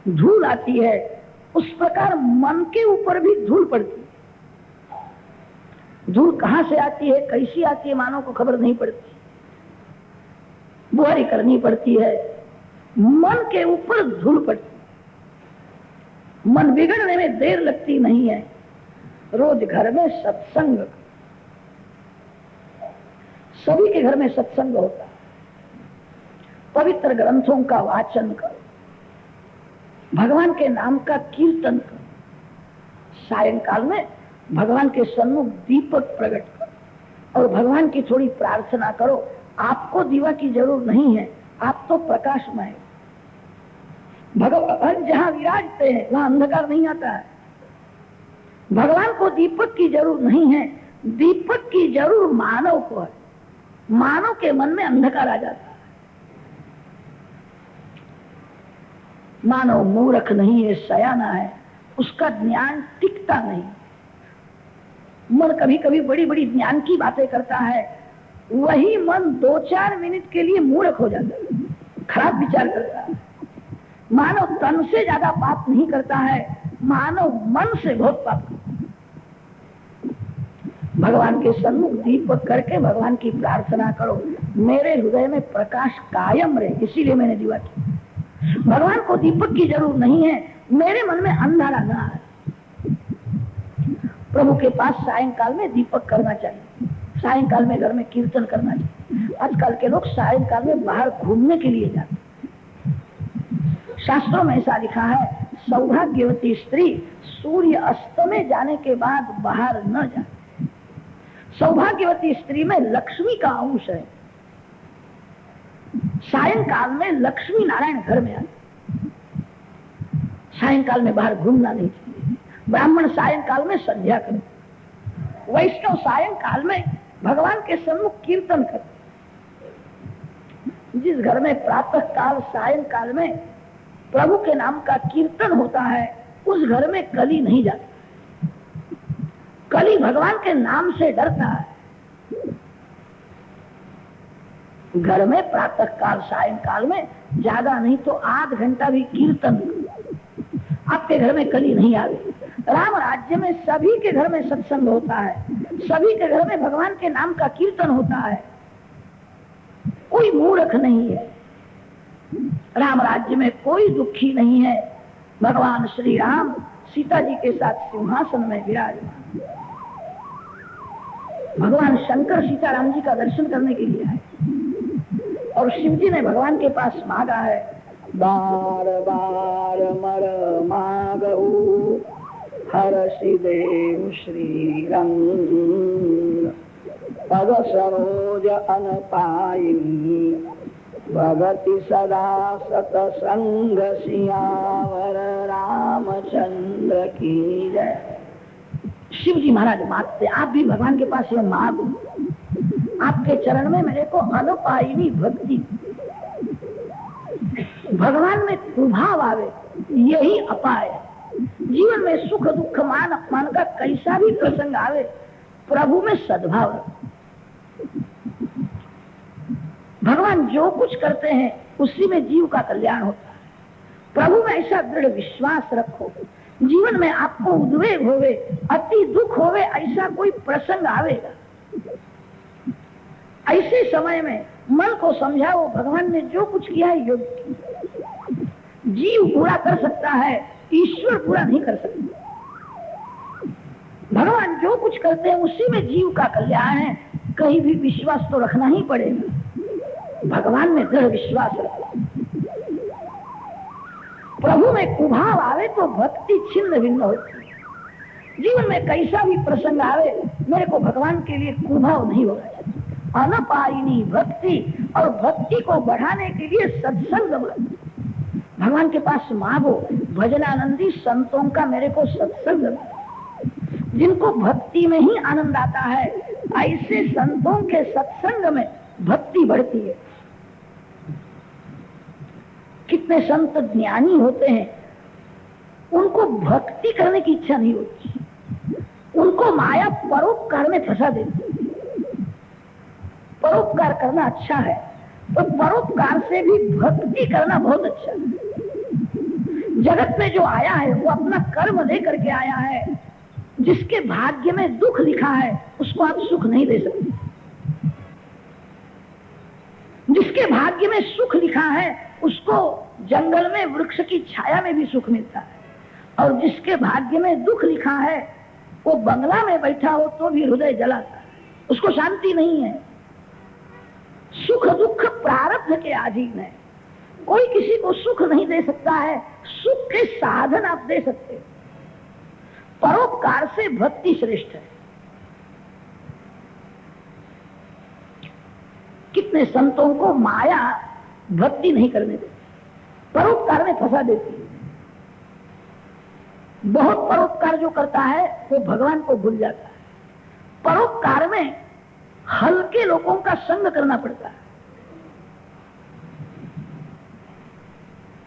धूल आती है उस प्रकार मन के ऊपर भी धूल पड़ती है। धूल कहां से आती है, कैसी आती है, मानव को खबर नहीं पड़ती, बुहारी करनी पड़ती है। मन के ऊपर धूल पड़ती, मन बिगड़ने में देर लगती नहीं है। रोज घर में सत्संग, सभी के घर में सत्संग होता है। पवित्र ग्रंथों का वाचन करो, भगवान के नाम का कीर्तन करो, सायंकाल में भगवान के सन्मुख दीपक प्रकट करो और भगवान की थोड़ी प्रार्थना करो। आपको दीवा की जरूरत नहीं है, आप तो प्रकाशमय। भगवान जहां विराजते हैं वहां अंधकार नहीं आता है। भगवान को दीपक की जरूरत नहीं है, दीपक की जरूर मानव को है। मानव के मन में अंधकार आ जाता है। मानव मूर्ख नहीं है, सयाना है, उसका ज्ञान टिकता नहीं। मन कभी कभी बड़ी बड़ी ज्ञान की बातें करता है, वही मन 2-4 मिनट के लिए मूर्ख हो जाता है, खराब विचार करता है। मानव तन से ज्यादा पाप नहीं करता है, मानव मन से बहुत पाप करता है। भगवान के सन्मुख दीपक करके भगवान की प्रार्थना करो, मेरे हृदय में प्रकाश कायम रहे, इसीलिए मैंने दीवा की। भगवान को दीपक की जरूरत नहीं है, मेरे मन में अंधारा ना आए। प्रभु के पास सायंकाल में दीपक करना चाहिए, सायंकाल में घर में कीर्तन करना चाहिए। आजकल के लोग सायंकाल में बाहर घूमने के लिए जाते हैं। शास्त्रों में ऐसा लिखा है, सौभाग्यवती स्त्री सूर्य अस्त में जाने के बाद बाहर न जाए। सौभाग्यवती स्त्री में लक्ष्मी का अंश है। सायंकाल में लक्ष्मी नारायण घर में आते, सायंकाल में बाहर घूमना नहीं चाहिए। ब्राह्मण सायंकाल में संध्या करे, वैष्णव सायंकाल में भगवान के सम्मुख कीर्तन करे। जिस घर में प्रातः काल सायंकाल में प्रभु के नाम का कीर्तन होता है उस घर में कली नहीं जाती। कली भगवान के नाम से डरता है। घर में प्रातः काल सायंकाल में ज्यादा नहीं तो आध घंटा भी कीर्तन, आपके घर में कली नहीं आवे। राम राज्य में सभी के घर में सत्संग होता है, सभी के घर में भगवान के नाम का कीर्तन होता है, कोई मूर्ख नहीं है। राम राज्य में कोई दुखी नहीं है। भगवान श्री राम सीता जी के साथ सिंहासन में विराजमान। भगवान शंकर सीताराम जी का दर्शन करने के लिए आए और शिव जी ने भगवान के पास मांगा है, बार बार मर मांगहु हरषि देव श्री रंग पद सरोज अनपायिनी भगति सदा सतसंग सियावर रामचंद्र की जय। शिव जी महाराज मांगते, आप भी भगवान के पास ये मांगो, आपके चरण में मेरे को अनपायिनी भक्ति, भगवान में कुभाव आवे, यही अपाय। जीवन में सुख दुख मान अपमान का कैसा भी प्रसंग आवे, प्रभु में सद्भाव रखो। भगवान जो कुछ करते हैं उसी में जीव का कल्याण होता है। प्रभु में ऐसा दृढ़ विश्वास रखो, जीवन में आपको उद्वेग होवे, अति दुख होवे, ऐसा कोई प्रसंग आवेगा, ऐसे समय में मन को समझाओ भगवान ने जो कुछ किया है योग्य किया। जीव पूरा कर सकता है, ईश्वर पूरा नहीं कर सकता। भगवान जो कुछ करते हैं उसी में जीव का कल्याण है, कहीं भी विश्वास तो रखना ही पड़ेगा। भगवान में दृढ़ विश्वास रखो। प्रभु में कुभाव आवे तो भक्ति छिन्न भिन्न होती है। जीवन में कैसा भी प्रसंग आवे, मेरे को भगवान के लिए कुभाव नहीं होना चाहिए। अनपायिनी भक्ति, और भक्ति को बढ़ाने के लिए सत्संग भगवान के पास मांगो। भजनानंदी संतों का मेरे को सत्संग, जिनको भक्ति में ही आनंद आता है ऐसे संतों के सत्संग में भक्ति बढ़ती है। कितने संत ज्ञानी होते हैं, उनको भक्ति करने की इच्छा नहीं होती, उनको माया परोपकार में फंसा देती है। परोपकार करना अच्छा है, तो परोपकार से भी भक्ति करना बहुत अच्छा है। जगत में जो आया है वो अपना कर्म दे करके आया है। जिसके भाग्य में दुख लिखा है उसको आप सुख नहीं दे सकते। जिसके भाग्य में सुख लिखा है उसको जंगल में वृक्ष की छाया में भी सुख मिलता है, और जिसके भाग्य में दुख लिखा है वो बंगला में बैठा हो तो भी हृदय जलाता है, उसको शांति नहीं है। सुख दुख प्रारब्ध के अधीन है। कोई किसी को सुख नहीं दे सकता है, सुख के साधन आप दे सकते हो। परोपकार से भक्ति श्रेष्ठ है। कितने संतों को माया भक्ति नहीं करने देती, परोपकार में फंसा देती है। बहुत परोपकार जो करता है वो भगवान को भूल जाता है। परोपकार में हल्के लोगों का संग करना पड़ता है।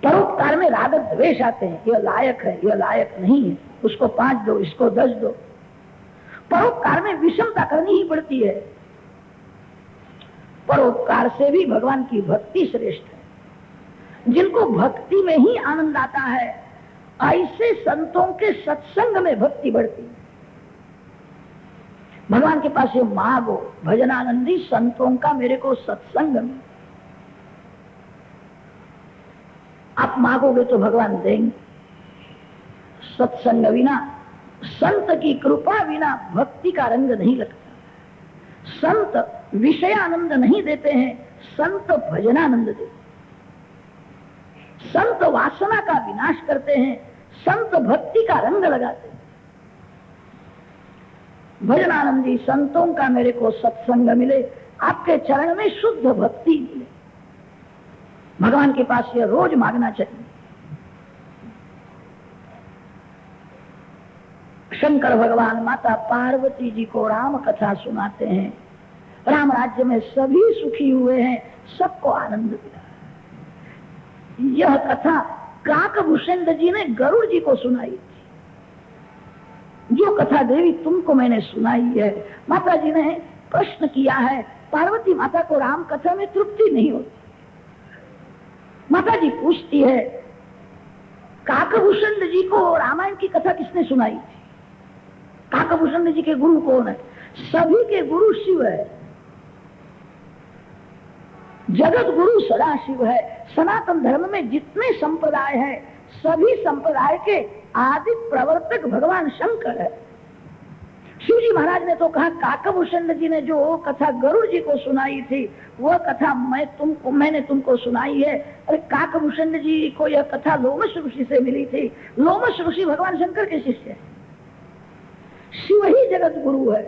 परोपकार में राग द्वेष आते हैं, यह लायक है, यह लायक नहीं है, उसको 5 दो, इसको 10 दो। परोपकार में विषमता करनी ही पड़ती है। परोपकार से भी भगवान की भक्ति श्रेष्ठ है। जिनको भक्ति में ही आनंद आता है, ऐसे संतों के सत्संग में भक्ति बढ़ती है। भगवान के पास ये मांगो, भजनानंदी संतों का मेरे को सत्संग में। आप मांगोगे तो भगवान देंगे। सत्संग बिना, संत की कृपा बिना भक्ति का रंग नहीं लगता। संत विषयानंद नहीं देते हैं, संत भजनानंद देते। संत वासना का विनाश करते हैं, संत भक्ति का रंग लगाते हैं। भजनानंदी संतों का मेरे को सत्संग मिले, आपके चरण में शुद्ध भक्ति मिले। भगवान के पास ये रोज मांगना चाहिए। शंकर भगवान माता पार्वती जी को राम कथा सुनाते हैं। राम राज्य में सभी सुखी हुए हैं, सबको आनंद मिला। यह कथा काकभूषण जी ने गरुड़ जी को सुनाई थी। जो कथा देवी तुमको मैंने सुनाई है, माता जी ने प्रश्न किया है। पार्वती माता को राम कथा में तृप्ति नहीं होती। माता जी पूछती है, काकभूषण जी को रामायण की कथा किसने सुनाई थी? काकभूषण जी के गुरु कौन है? सभी के गुरु शिव है। जगत गुरु सदा शिव है। सनातन धर्म में जितने संप्रदाय है, सभी संप्रदाय के आदि प्रवर्तक भगवान शंकर है। शिव जी महाराज ने तो कहा, काकभूषण जी ने जो कथा गरुड़ जी को सुनाई थी, वह कथा मैंने तुमको सुनाई है। अरे काकभूषण जी को यह कथा लोमश ऋषि से मिली थी। लोमश ऋषि भगवान शंकर के शिष्य है। शिव ही जगत गुरु है।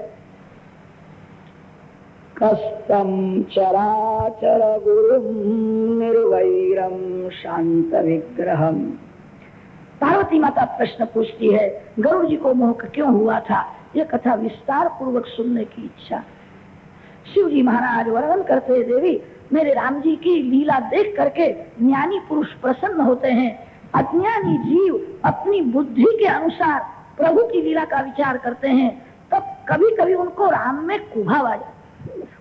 कस्तम चराचर गुरुम निर्वैरम शांत विग्रहम। पार्वती माता प्रश्न पूछती है, गरुड़ जी को मोह क्यों हुआ था? यह कथा विस्तार पूर्वक सुनने की इच्छा। शिव जी महाराज वर्णन करते, देवी मेरे राम जी की लीला देख करके ज्ञानी पुरुष प्रसन्न होते हैं। अज्ञानी जीव अपनी बुद्धि के अनुसार प्रभु की लीला का विचार करते हैं, तब कभी कभी उनको राम में कुभाव आ जाता है।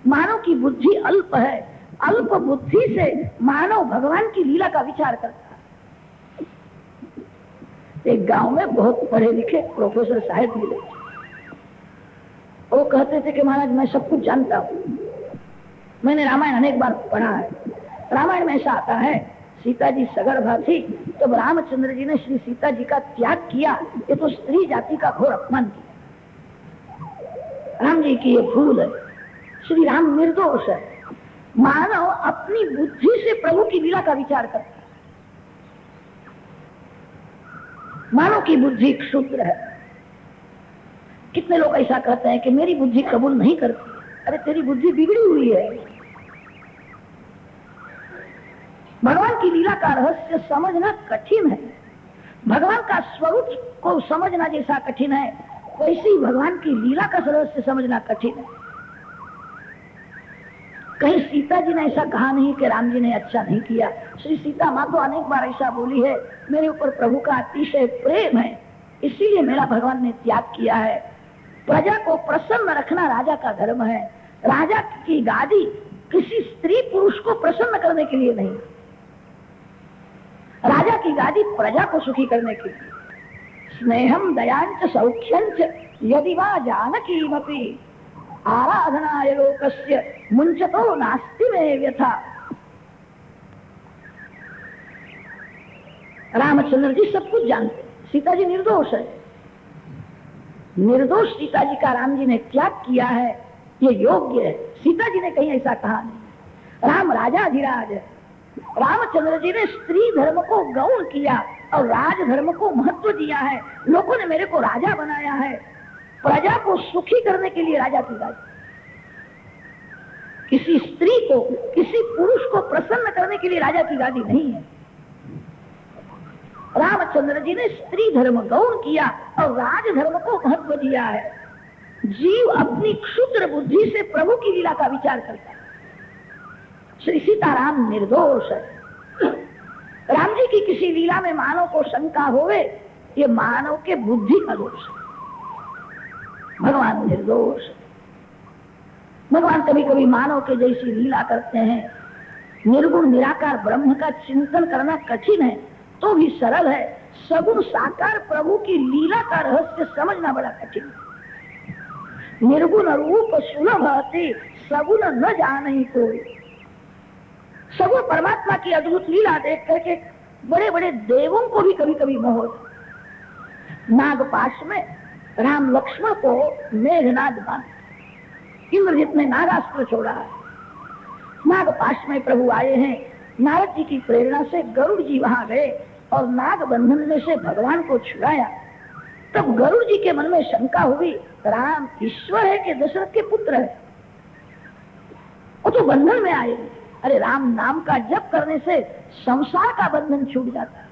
मानव की बुद्धि अल्प है, अल्प बुद्धि से मानव भगवान की लीला का विचार करता है। एक गांव में बहुत पढ़े लिखे प्रोफेसर साहब मिले। वो कहते थे कि महाराज मैं सब कुछ जानता हूँ, मैंने रामायण अनेक बार पढ़ा है। रामायण में ऐसा आता है, सीता जी सगर्भा थी तब रामचंद्र जी ने श्री सीता जी का त्याग किया। ये तो स्त्री जाति का घोर अपमान किया। राम जी की ये भूल है। श्री राम निर्दोष है। मानव अपनी बुद्धि से प्रभु की लीला का विचार करता है। मानव की बुद्धि क्षुद्र है। कितने लोग ऐसा कहते हैं कि मेरी बुद्धि कबूल नहीं करती। अरे तेरी बुद्धि बिगड़ी हुई है। भगवान की लीला का रहस्य समझना कठिन है। भगवान का स्वरूप को समझना जैसा कठिन है, वैसे ही भगवान की लीला का रहस्य समझना कठिन है। कहीं सीता जी ने ऐसा कहा नहीं कि राम जी ने अच्छा नहीं किया। श्री सीता माँ तो अनेक बार ऐसा बोली है, मेरे ऊपर प्रभु का अतिशय प्रेम है, इसीलिए मेरा भगवान ने त्याग किया है। प्रजा को प्रसन्न रखना राजा का धर्म है। राजा की गादी किसी स्त्री पुरुष को प्रसन्न करने के लिए नहीं, राजा की गादी प्रजा को सुखी करने के लिए। स्नेहम दयांच सौख्यंच यदि वा जानकीमपि आराधनाय लोकस्य मुंचतो नास्ति में व्यथा। रामचंद्र जी सब कुछ जानते, सीता जी निर्दोष है। निर्दोष सीता जी का राम जी ने त्याग किया है, ये योग्य है। सीता जी ने कहीं ऐसा कहा नहीं। राम राजाधिराज है। रामचंद्र जी ने स्त्री धर्म को गौण किया और राज धर्म को महत्व दिया है। लोगों ने मेरे को राजा बनाया है, प्रजा को सुखी करने के लिए राजा की गादी। किसी स्त्री को, किसी पुरुष को प्रसन्न करने के लिए राजा की गादी नहीं है। रामचंद्र जी ने स्त्री धर्म गौण किया और राज धर्म को महत्व दिया है। जीव अपनी क्षुद्र बुद्धि से प्रभु की लीला का विचार करता है। श्री सीताराम निर्दोष है। राम जी की किसी लीला में मानव को शंका होवे, ये मानव के बुद्धि का दोष है। भगवान निर्दोष। भगवान कभी कभी मानव के जैसी लीला करते हैं। निर्गुण निराकार ब्रह्म का चिंतन करना कठिन है तो भी सरल है। सगुण साकार प्रभु की लीला का रहस्य समझना बड़ा कठिन है। निर्गुण रूप सुलभ अति सगुण न जाने कोई। सगुण परमात्मा की अद्भुत लीला देख करके बड़े बड़े देवों को भी कभी कभी मोह होता। नागपाश में राम लक्ष्मण को मेघनाद बांध, इंद्रजित ने नागास्त्र छोड़ा है। नागपाश में प्रभु आए हैं। नारद जी की प्रेरणा से गरुड़ जी वहां गए और नाग बंधन में से भगवान को छुड़ाया। तब गरुड़ जी के मन में शंका हुई, राम ईश्वर है कि दशरथ के पुत्र है? वो तो बंधन में आए। अरे राम नाम का जप करने से संसार का बंधन छूट जाता है।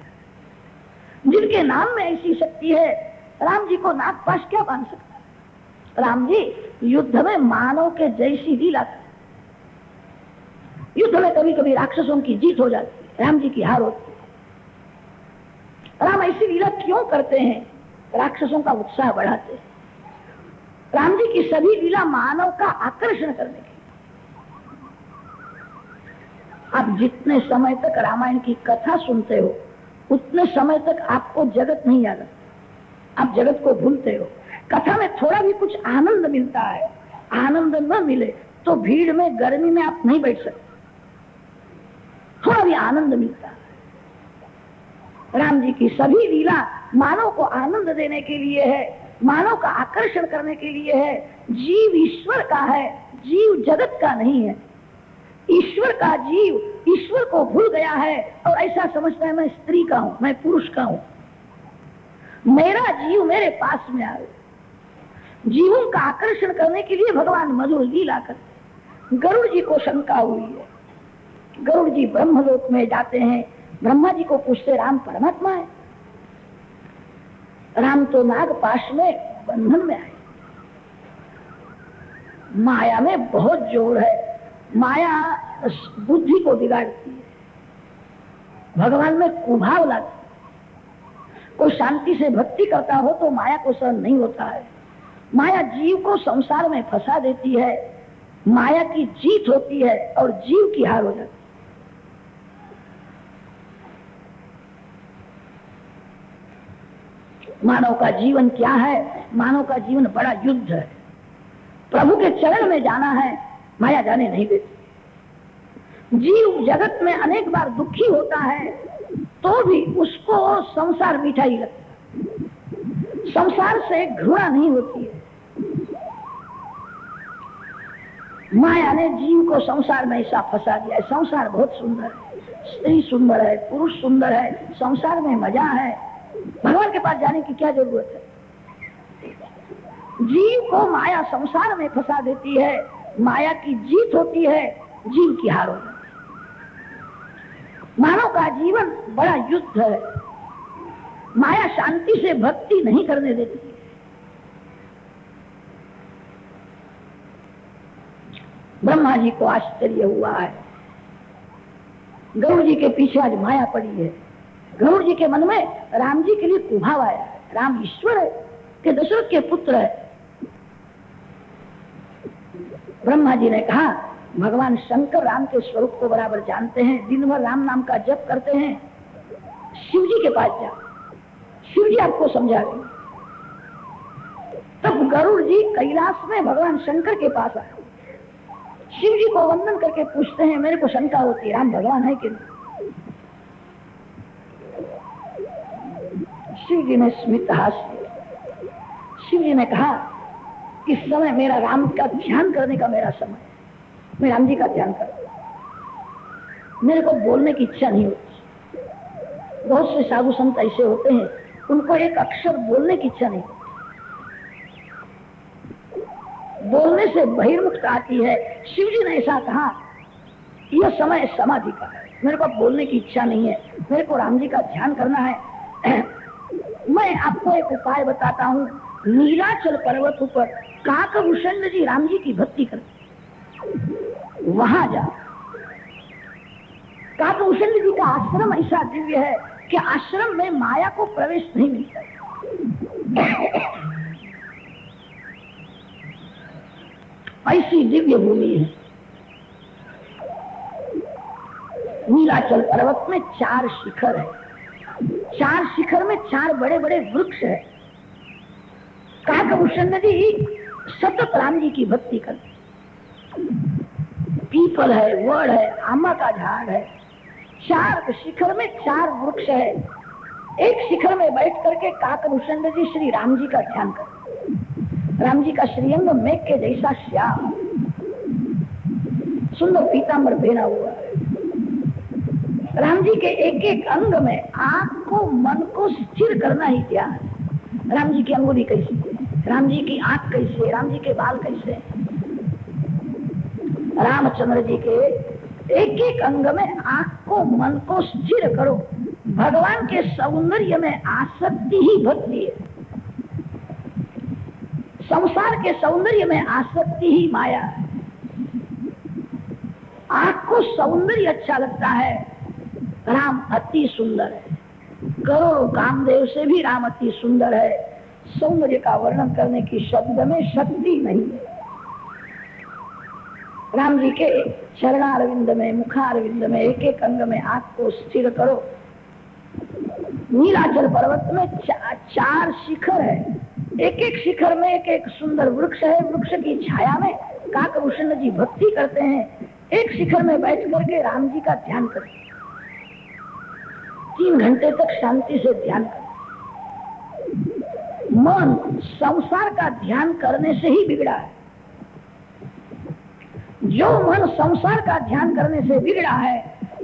जिनके नाम में ऐसी शक्ति है, राम जी को नागपाश क्या बांध सकता है? राम जी युद्ध में मानव के जैसी लीला। युद्ध में कभी कभी राक्षसों की जीत हो जाती है, राम जी की हार होती है। राम ऐसी लीला क्यों करते हैं? राक्षसों का उत्साह बढ़ाते हैं। राम जी की सभी लीला मानव का आकर्षण करने की। आप जितने समय तक रामायण की कथा सुनते हो उतने समय तक आपको जगत नहीं याद आता। आप जगत को भूलते हो। कथा में थोड़ा भी कुछ आनंद मिलता है, आनंद न मिले तो भीड़ में गर्मी में आप नहीं बैठ सकते। थोड़ा भी आनंद मिलता है। राम जी की सभी लीला मानव को आनंद देने के लिए है, मानव का आकर्षण करने के लिए है। जीव ईश्वर का है, जीव जगत का नहीं है। ईश्वर का जीव ईश्वर को भूल गया है और ऐसा समझता है मैं स्त्री का हूं, मैं पुरुष का हूं, मेरा जीव मेरे पास में आए। जीवों का आकर्षण करने के लिए भगवान मधुर लीला करते। गरुड़ जी को शंका हुई है। गरुड़ जी ब्रह्मलोक में जाते हैं, ब्रह्मा जी को पूछते राम परमात्मा है? राम तो नागपाश में बंधन में आए। माया में बहुत जोर है। माया बुद्धि को बिगाड़ती है, भगवान में कुभाव लाती है। कोई शांति से भक्ति करता हो तो माया को सहन नहीं होता है। माया जीव को संसार में फंसा देती है। माया की जीत होती है और जीव की हार हो जाती है। मानव का जीवन क्या है? मानव का जीवन बड़ा युद्ध है। प्रभु के चरण में जाना है, माया जाने नहीं देती। जीव जगत में अनेक बार दुखी होता है तो भी उसको संसार मीठा ही लगता है। संसार से घृणा नहीं होती है। माया ने जीव को संसार में ऐसा फंसा दिया है। संसार बहुत सुंदर है, स्त्री सुंदर है, पुरुष सुंदर है, संसार में मजा है। भगवान के पास जाने की क्या जरूरत है? जीव को माया संसार में फंसा देती है। माया की जीत होती है, जीव की हार होती है। मानव का जीवन बड़ा युद्ध है। माया शांति से भक्ति नहीं करने देती है। ब्रह्मा जी को आश्चर्य हुआ है। गरुड़ जी के पीछे आज माया पड़ी है। गरुड़ जी के मन में राम जी के लिए कुभाव आया है। राम ईश्वर है कि दशरथ के पुत्र है। ब्रह्मा जी ने कहा, भगवान शंकर राम के स्वरूप को बराबर जानते हैं, दिन भर राम नाम का जप करते हैं, शिव जी के पास जा, शिव जी आपको समझाएंगे। तब गरुड़ जी कैलाश में भगवान शंकर के पास आए। शिव जी को वंदन करके पूछते हैं, मेरे को शंका होती है, राम भगवान है कि नहीं? शिव जी ने स्मित हास्य, शिव जी ने कहा, इस समय मेरा राम का ध्यान करने का मेरा समय, मैं राम जी का ध्यान कर, मेरे को बोलने की इच्छा नहीं होती। बहुत से साधु संत ऐसे होते हैं, उनको एक अक्षर बोलने की इच्छा नहीं होती, बोलने से बहिर्मुक्त आती है। शिव जी ने ऐसा कहा, यह समय समाधि का है, मेरे को बोलने की इच्छा नहीं है, मेरे को राम जी का ध्यान करना है। मैं आपको एक उपाय बताता हूँ, नीलाचल पर्वत ऊपर काकभूषण जी राम जी की भक्ति करते, वहां जा। काकभूषण जी का आश्रम ऐसा दिव्य है कि आश्रम में माया को प्रवेश नहीं मिलता। ऐसी दिव्य भूमि है। नीलाचल पर्वत में 4 शिखर है, 4 शिखर में 4 बड़े बड़े वृक्ष है। काकभूषण जी सतत राम जी की भक्ति करते, पीपल है, वड़ है, आमा का झाड़ है, 4 शिखर में 4 वृक्ष है। एक शिखर में बैठ करके काकभूषण जी श्री राम जी का ध्यान करते। राम जी का श्रीअंग मेघ के जैसा श्याम, सुंदर पीतांबर पहना हुआ है। राम जी के एक एक अंग में आंख को, मन को स्थिर करना ही ध्यान है। राम जी की अंगुली कैसी है, राम जी की आंख कैसे, राम जी के बाल कैसे। रामचंद्र जी के एक एक अंग में आंख को, मन को स्थिर करो। भगवान के सौंदर्य में आसक्ति ही भक्ति है, संसार के सौंदर्य में आसक्ति ही माया है। आंख को सौंदर्य अच्छा लगता है, राम अति सुंदर है, करोड़ों कामदेव से भी राम अति सुंदर है। सौंदर्य का वर्णन करने की शब्द में शक्ति नहीं है। राम जी के चरणारविंद में, मुखारविंद में, एक एक अंग में आंख को स्थिर करो। नीलाचल पर्वत में 4 शिखर है, एक एक शिखर में एक एक सुंदर वृक्ष है। वृक्ष की छाया में काकभूषण जी भक्ति करते हैं। एक शिखर में बैठ करके राम जी का ध्यान करते हैं, 3 घंटे तक शांति से ध्यान करते। मन संसार का ध्यान करने से ही बिगड़ा है। जो मन संसार का ध्यान करने से बिगड़ा है,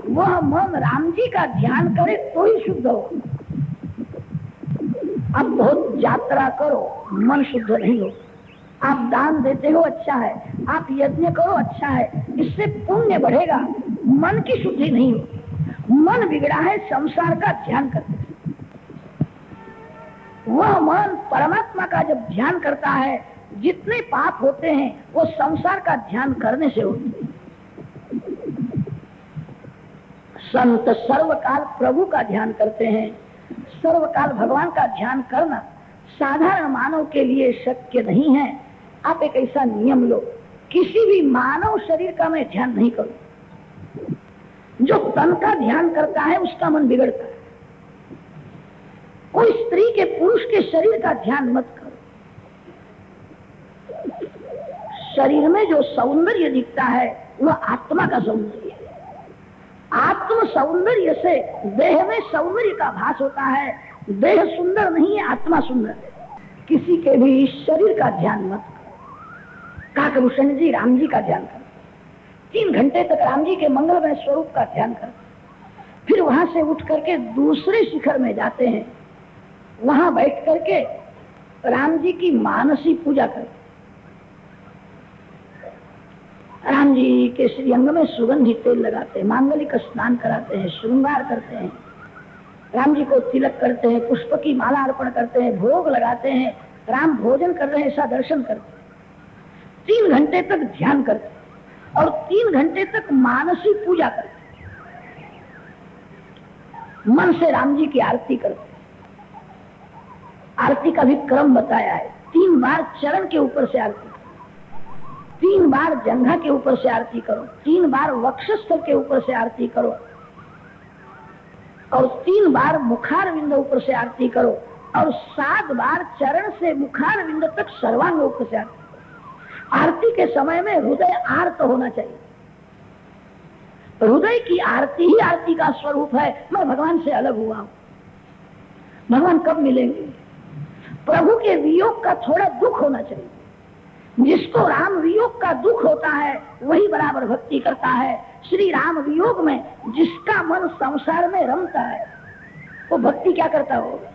वह मन राम जी का ध्यान करे तो ही शुद्ध हो। आप बहुत यात्रा करो, मन शुद्ध नहीं हो। आप दान देते हो, अच्छा है, आप यज्ञ करो, अच्छा है, इससे पुण्य बढ़ेगा, मन की शुद्धि नहीं हो। मन बिगड़ा है संसार का ध्यान करते। वह मन परमात्मा का जब ध्यान करता है, जितने पाप होते हैं वो संसार का ध्यान करने से होते हैं। संत सर्वकाल प्रभु का ध्यान करते हैं। सर्वकाल भगवान का ध्यान करना साधारण मानव के लिए शक्य नहीं है। आप एक ऐसा नियम लो, किसी भी मानव शरीर का मैं ध्यान नहीं करूं। जो तन का ध्यान करता है उसका मन बिगड़ता है। कोई स्त्री के पुरुष के शरीर का ध्यान मत करो। शरीर में जो सौंदर्य दिखता है वह आत्मा का सौंदर्य है। आत्म सौंदर्य से देह में सौंदर्य का भास होता है। देह सुंदर नहीं है, आत्मा सुंदर है। किसी के भी शरीर का ध्यान मत करो। काकभूषण जी राम जी का ध्यान करो। 3 घंटे तक राम जी के मंगलमय स्वरूप का ध्यान करो। फिर वहां से उठ करके दूसरे शिखर में जाते हैं। वहां बैठ करके राम जी की मानसी पूजा करते। राम जी के श्रीअंग में सुगंधी तेल लगाते हैं, मांगलिक स्नान कराते हैं, श्रृंगार करते हैं, राम जी को तिलक करते हैं, पुष्प की माला अर्पण करते हैं, भोग लगाते हैं, राम भोजन कर रहे हैं ऐसा दर्शन करते हैं। 3 घंटे तक ध्यान करते हैं और 3 घंटे तक मानसी पूजा करते, मन से राम जी की आरती करते। आरती का भी क्रम बताया है। 3 बार चरण के ऊपर से आरती करो, 3 बार जंघा के ऊपर से आरती करो, 3 बार वक्षस्थल के ऊपर से आरती करो और 3 बार मुखार विंद ऊपर से आरती करो और 7 बार चरण से मुखार विंद तक सर्वांग ऊपर से आरती करो। आरती के समय में हृदय आर्त होना चाहिए। हृदय की आरती ही आरती का स्वरूप है। मैं भगवान से अलग हुआ हूं, भगवान कब मिलेंगे? प्रभु के वियोग का थोड़ा दुख होना चाहिए। जिसको राम वियोग का दुख होता है वही बराबर भक्ति करता है। श्री राम वियोग में जिसका मन संसार में रमता है वो भक्ति क्या करता होगा?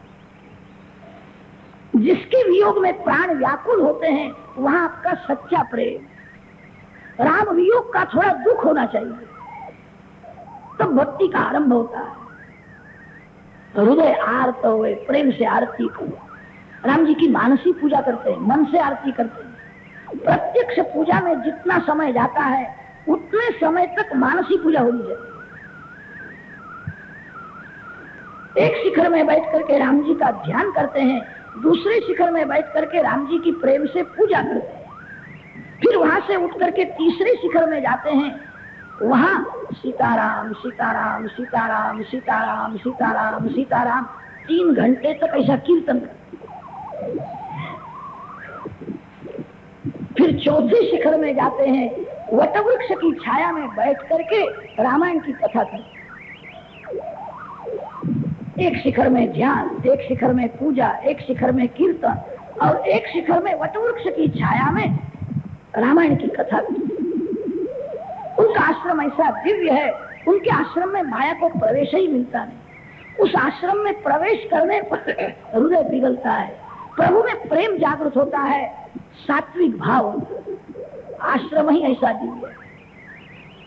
जिसके वियोग में प्राण व्याकुल होते हैं वहां आपका सच्चा प्रेम। राम वियोग का थोड़ा दुख होना चाहिए, तब भक्ति का आरंभ होता है। हृदय आर्त हुए, प्रेम से आरती करो। राम जी की मानसी पूजा करते हैं, मन से आरती करते हैं। प्रत्यक्ष पूजा में जितना समय जाता है उतने समय तक मानसी पूजा होनी चाहिए। एक शिखर में बैठ करके राम जी का ध्यान करते हैं, दूसरे शिखर में बैठ करके राम जी की प्रेम से पूजा करते हैं। फिर वहां से उठ करके तीसरे शिखर में जाते हैं, वहां सीताराम सीताराम सीताराम सीताराम सीताराम सीताराम 3 घंटे तक ऐसा कीर्तन करते। फिर चौथे शिखर में जाते हैं, वटवृक्ष की छाया में बैठ करके रामायण की कथा करते। एक शिखर में ध्यान, एक शिखर में पूजा, एक शिखर में कीर्तन और एक शिखर में वटवृक्ष की छाया में रामायण की कथा करते। उनका आश्रम ऐसा दिव्य है, उनके आश्रम में माया को प्रवेश ही मिलता नहीं। उस आश्रम में प्रवेश करने पर हृदय पिघलता है, प्रभु में प्रेम जागृत होता है, सात्विक भाव। आश्रम ही ऐसा दिव्य है।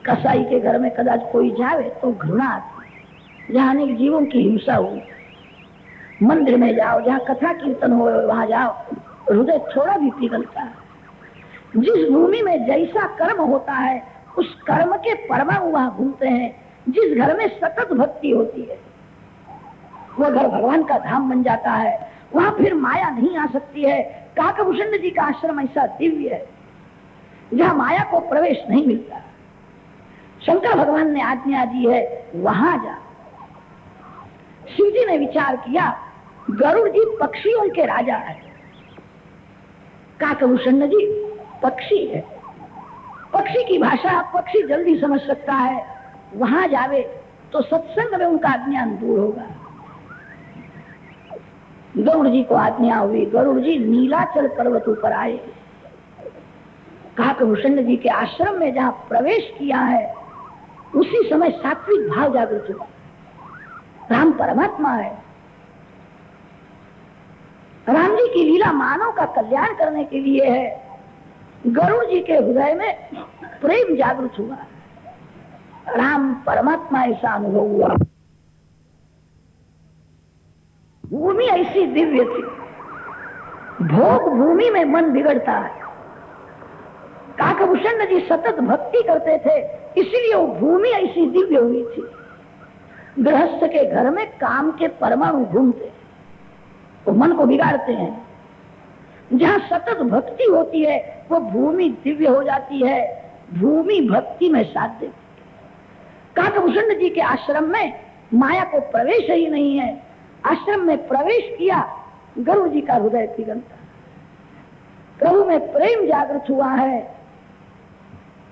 कसाई के घर में कदाच कोई जावे तो घृणा आती, जहाँ अनेक जीवों की हिंसा हुई। मंदिर में जाओ, जहाँ कथा कीर्तन हो वहां जाओ, हृदय थोड़ा भी पिघलता है। जिस भूमि में जैसा कर्म होता है उस कर्म के परमाणु वहां घूमते हैं। जिस घर में सतत भक्ति होती है वो घर भगवान का धाम बन जाता है, वहां फिर माया नहीं आ सकती है। काकभूषण जी का आश्रम ऐसा दिव्य है जहां माया को प्रवेश नहीं मिलता। शंकर भगवान ने आज्ञा दी है वहां जा। शिव जी ने विचार किया, गरुड़ जी पक्षियों के राजा है, काकभूषण जी पक्षी है। पक्षी की भाषा पक्षी जल्दी समझ सकता है, वहां जावे तो सत्संग में उनका अज्ञान दूर होगा। गरुड़ जी को आज्ञा हुई, गरुड़ जी नीलाचल पर्वत ऊपर आए। काकभूषण जी के आश्रम में जहां प्रवेश किया है उसी समय सात्विक भाव जागृत हुआ। राम परमात्मा है। राम जी की लीला मानव का कल्याण करने के लिए है। गरुड़ जी के हृदय में प्रेम जागृत हुआ, राम परमात्मा ऐसा अनुभव हुआ। भूमि ऐसी दिव्य थी, भोग भूमि में मन बिगड़ता है। काकभूषण जी सतत भक्ति करते थे, इसलिए वो भूमि ऐसी दिव्य हुई थी। गृहस्थ के घर में काम के परमाणु घूमते तो मन को बिगाड़ते हैं। जहां सतत भक्ति होती है वो भूमि दिव्य हो जाती है, भूमि भक्ति में साथ देती। काकभूषण जी के आश्रम में माया को प्रवेश ही नहीं है। आश्रम में प्रवेश किया, गरुड़ जी का हृदय पिघलता, प्रभु में प्रेम जागृत हुआ है।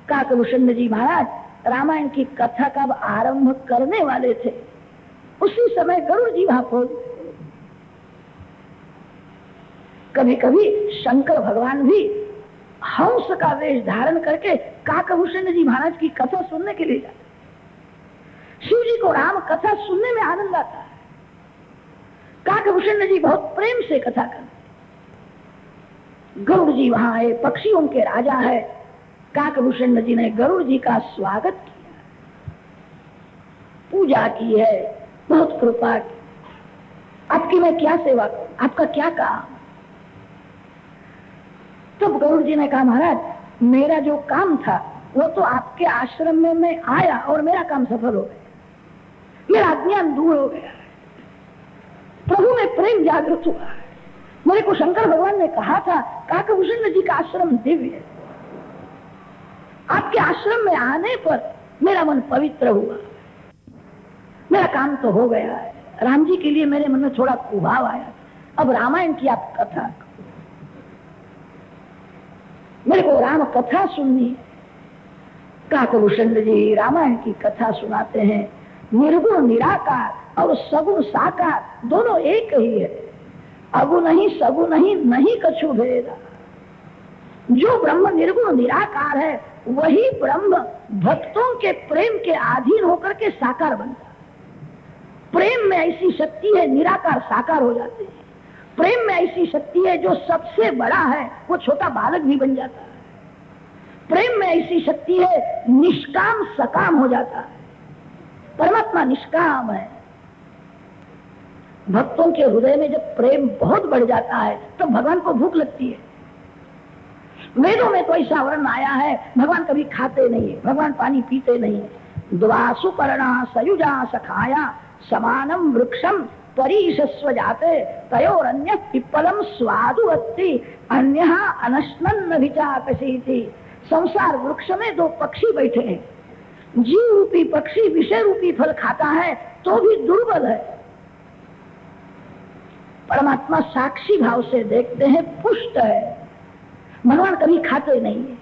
काकभूषण जी महाराज रामायण की कथा का आरंभ करने वाले थे, उसी समय गरुड़ जी वहां पहुंच। कभी कभी शंकर भगवान भी हंस का वेश धारण करके काकभूषण जी महाराज की कथा सुनने के लिए जाते। शिव जी को राम कथा सुनने में आनंद आता है। काकभूषण जी बहुत प्रेम से कथा करते। गरुड़ जी वहां आए, पक्षियों के राजा है। काकभूषण जी ने गरुड़ जी का स्वागत किया, पूजा की है, बहुत कृपा की। आपकी मैं क्या सेवा करूं, आपका क्या काम? तब गरुड़ जी ने कहा, महाराज मेरा जो काम था वो तो आपके आश्रम में मैं आया और मेरा काम सफल हो गया, मेरा अज्ञान दूर हो गया, प्रभु में प्रेम जागृत हुआ। मेरे को शंकर भगवान ने कहा था, काकभूषण जी का आश्रम दिव्य है, आपके आश्रम में आने पर मेरा मन पवित्र हुआ, मेरा काम तो हो गया है। राम जी के लिए मेरे मन में थोड़ा कुभाव आया, अब रामायण की आप कथा, मेरे को राम कथा सुननी है। काकभूषण जी रामायण की कथा सुनाते हैं। निर्गुण निराकार और सगुण साकार दोनों एक ही है, अगुण नहीं सगुण नहीं, नहीं कछु भेदा। जो ब्रह्म निर्गुण निराकार है वही ब्रह्म भक्तों के प्रेम के अधीन होकर के साकार बनता है। प्रेम में ऐसी शक्ति है, निराकार साकार हो जाते हैं। प्रेम में ऐसी शक्ति है, जो सबसे बड़ा है वो छोटा बालक भी बन जाता है। प्रेम में ऐसी शक्ति है, निष्काम सकाम हो जाता है। परमात्मा निष्काम है। भक्तों के हृदय में जब प्रेम बहुत बढ़ जाता है तो भगवान को भूख लगती है। वेदों में तो ऐसा वर्ण आया है, भगवान कभी खाते नहीं है, भगवान पानी पीते नहीं है। द्वासु पर्णा सयुजा सखाया समानम वृक्षम परीशस्व जाते तयोरन्य पिप्पलम स्वादुवत्ति अन्यः अनश्नन्न विचाकशीति। संसार वृक्ष में दो पक्षी बैठे हैं, जीव रूपी पक्षी विषय रूपी फल खाता है तो भी दुर्बल है। परमात्मा साक्षी भाव से देखते हैं, पुष्ट है। भगवान कभी खाते नहीं है।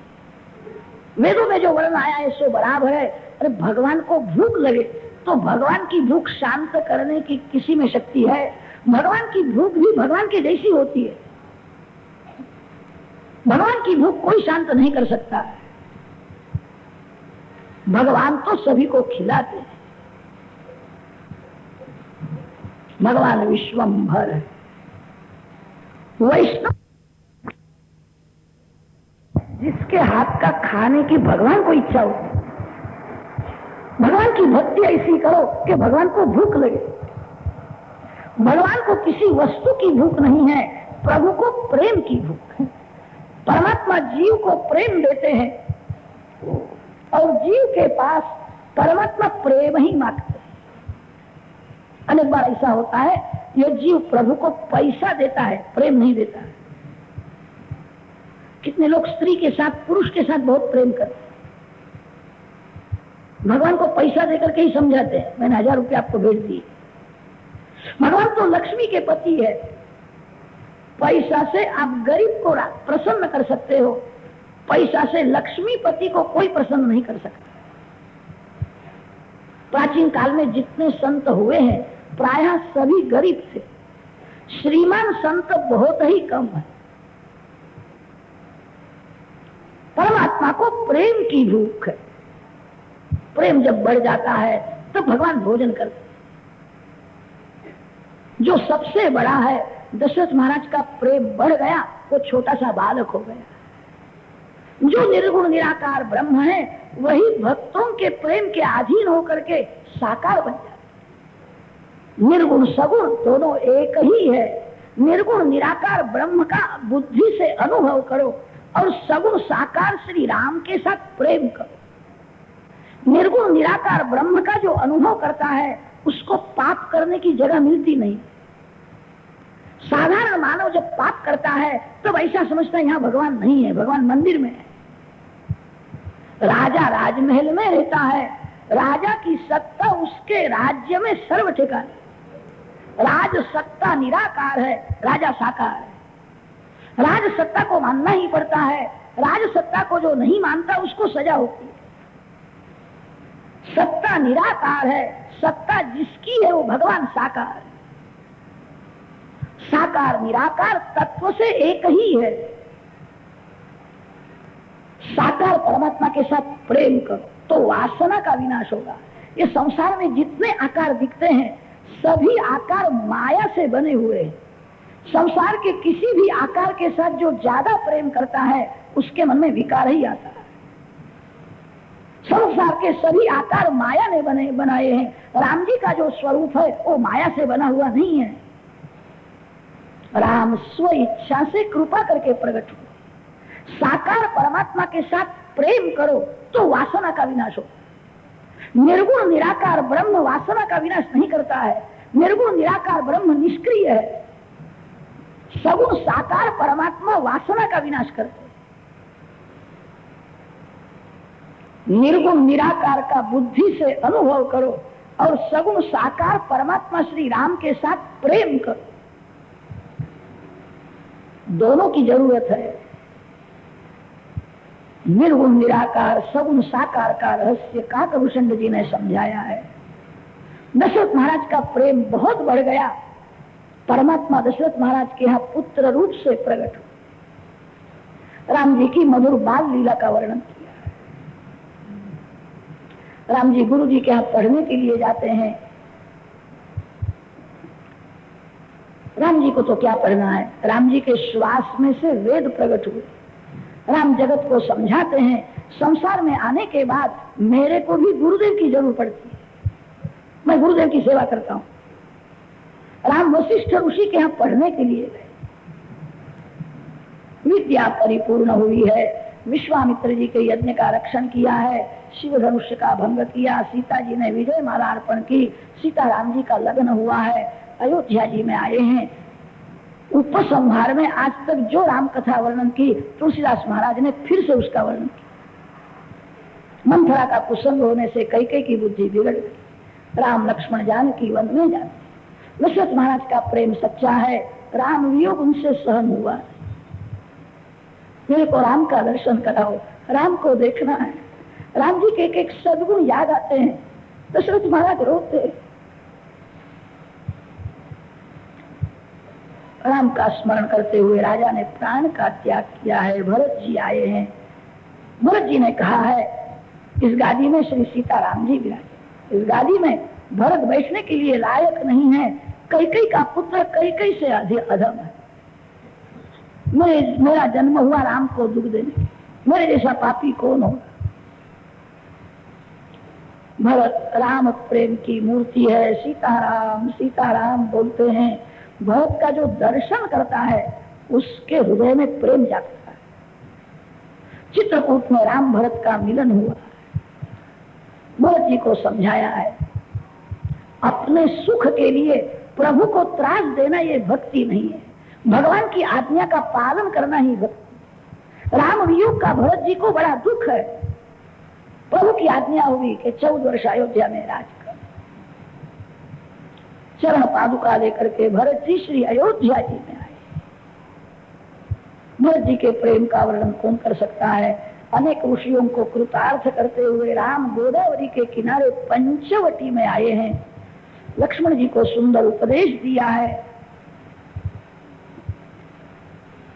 वेदों में जो वर्ण आया है सो बराबर है। अरे भगवान को भूख लगे तो भगवान की भूख शांत करने की किसी में शक्ति है? भगवान की भूख भी भगवान की जैसी होती है। भगवान की भूख कोई शांत नहीं कर सकता। भगवान तो सभी को खिलाते हैं। भगवान विश्वंभर है। वैष्णव जिसके हाथ का खाने की भगवान को इच्छा हो, भगवान की भक्ति ऐसी करो कि भगवान को भूख लगे। भगवान को किसी वस्तु की भूख नहीं है, प्रभु को प्रेम की भूख है। परमात्मा जीव को प्रेम देते हैं और जीव के पास परमात्मा प्रेम ही मांगते हैं। अनेक बार ऐसा होता है, ये जीव प्रभु को पैसा देता है, प्रेम नहीं देता है। कितने लोग स्त्री के साथ, पुरुष के साथ बहुत प्रेम करते हैं, भगवान को पैसा देकर के ही समझाते हैं, मैंने 1000 रुपये आपको भेज दिए। भगवान तो लक्ष्मी के पति है। पैसा से आप गरीब को प्रसन्न कर सकते हो, पैसा से लक्ष्मी पति को कोई प्रसन्न नहीं कर सकता। प्राचीन काल में जितने संत हुए हैं प्रायः सभी गरीब थे। श्रीमान संत बहुत ही कम है। परमात्मा को प्रेम की भूख है। प्रेम जब बढ़ जाता है तो भगवान भोजन करते। जो सबसे बड़ा है, दशरथ महाराज का प्रेम बढ़ गया, वो छोटा सा बालक हो गया। जो निर्गुण निराकार ब्रह्म है वही भक्तों के प्रेम के अधीन होकर के साकार बन जाता। निर्गुण सगुण दोनों एक ही है। निर्गुण निराकार ब्रह्म का बुद्धि से अनुभव करो और सगुण साकार श्री राम के साथ प्रेम करो। निर्गुण निराकार ब्रह्म का जो अनुभव करता है उसको पाप करने की जगह मिलती नहीं। साधारण मानव जब पाप करता है तब ऐसा समझता है यहाँ भगवान नहीं है, भगवान मंदिर में है। राजा राजमहल में रहता है, राजा की सत्ता उसके राज्य में सर्व ठिकाने। राज सत्ता निराकार है, राजा साकार है। राज सत्ता को मानना ही पड़ता है। राज सत्ता को जो नहीं मानता उसको सजा होती है। सत्ता निराकार है, सत्ता जिसकी है वो भगवान साकार है। साकार निराकार तत्व से एक ही है। साकार परमात्मा के साथ प्रेम करो तो वासना का विनाश होगा। ये संसार में जितने आकार दिखते हैं सभी आकार माया से बने हुए हैं। संसार के किसी भी आकार के साथ जो ज्यादा प्रेम करता है उसके मन में विकार ही आता है। संसार के सभी आकार माया ने बनाए हैं। राम जी का जो स्वरूप है वो माया से बना हुआ नहीं है। राम स्व इच्छा से कृपा करके प्रकट हुए। साकार परमात्मा के साथ प्रेम करो तो वासना का विनाश हो। निर्गुण निराकार ब्रह्म वासना का विनाश नहीं करता है। निर्गुण निराकार ब्रह्म निष्क्रिय है। सगुण साकार परमात्मा वासना का विनाश करते। निर्गुण निराकार का बुद्धि से अनुभव करो और सगुण साकार परमात्मा श्री राम के साथ प्रेम करो। दोनों की जरूरत है। निर्गुण निराकार सगुण साकार का रहस्य काकभूषण जी ने समझाया है। दशरथ महाराज का प्रेम बहुत बढ़ गया। परमात्मा दशरथ महाराज के यहाँ पुत्र रूप से प्रकट हुए। राम जी की मधुर बाल लीला का वर्णन किया। राम जी गुरु जी के यहाँ पढ़ने के लिए जाते हैं। राम जी को तो क्या पढ़ना है, राम जी के श्वास में से वेद प्रकट हुए। राम जगत को समझाते हैं संसार में आने के बाद मेरे को भी गुरुदेव की जरूरत पड़ती है, मैं गुरुदेव की सेवा करता हूं। राम वशिष्ठ ऋषि के यहाँ पढ़ने के लिए गए। विद्या परिपूर्ण हुई है। विश्वामित्र जी के यज्ञ का रक्षण किया है। शिव धनुष्य का भंग किया। सीता जी ने विजय माला अर्पण की। सीता राम जी का लग्न हुआ है। अयोध्या जी में आए हैं। उपसंहार में आज तक जो राम कथा वर्णन की तुलसीदास महाराज ने फिर से उसका वर्णन किया। मंथरा का कुसंग होने से कैकेयी की बुद्धि बिगड़ गई। राम लक्ष्मण जानकी वन में जाते। दशरथ महाराज का प्रेम सच्चा है। राम वियोग उनसे सहन हुआ। मेरे को राम का दर्शन कराओ, राम को देखना है। राम जी के एक सद्गुण याद आते हैं। दशरथ महाराज रोते। राम का स्मरण करते हुए राजा ने प्राण का त्याग किया है। भरत जी आए हैं। भरत जी ने कहा है इस गादी में श्री सीताराम जी विराजे। इस गादी में भरत बैठने के लिए लायक नहीं है। कैकेयी का पुत्र कैकेयी से अधम है। मेरा जन्म हुआ राम को दुख देने, मेरे जैसा पापी कौन होगा। भरत राम प्रेम की मूर्ति है। सीताराम सीताराम बोलते हैं। भरत का जो दर्शन करता है उसके हृदय में प्रेम जागता है। चित्रकूट में राम भरत का मिलन हुआ। भरत जी को समझाया है अपने सुख के लिए प्रभु को त्रास देना ये भक्ति नहीं है। भगवान की आज्ञा का पालन करना ही भक्ति। राम वियोग का भरत जी को बड़ा दुख है। प्रभु की आज्ञा हुई कि 14 वर्ष अयोध्या में राज कर। चरण पादुका लेकर के भरत जी श्री अयोध्या जी में आए। भरत जी के प्रेम का वर्णन कौन कर सकता है। अनेक ऋषियों को कृतार्थ करते हुए राम गोदावरी के किनारे पंचवटी में आए हैं। लक्ष्मण जी को सुंदर उपदेश दिया है।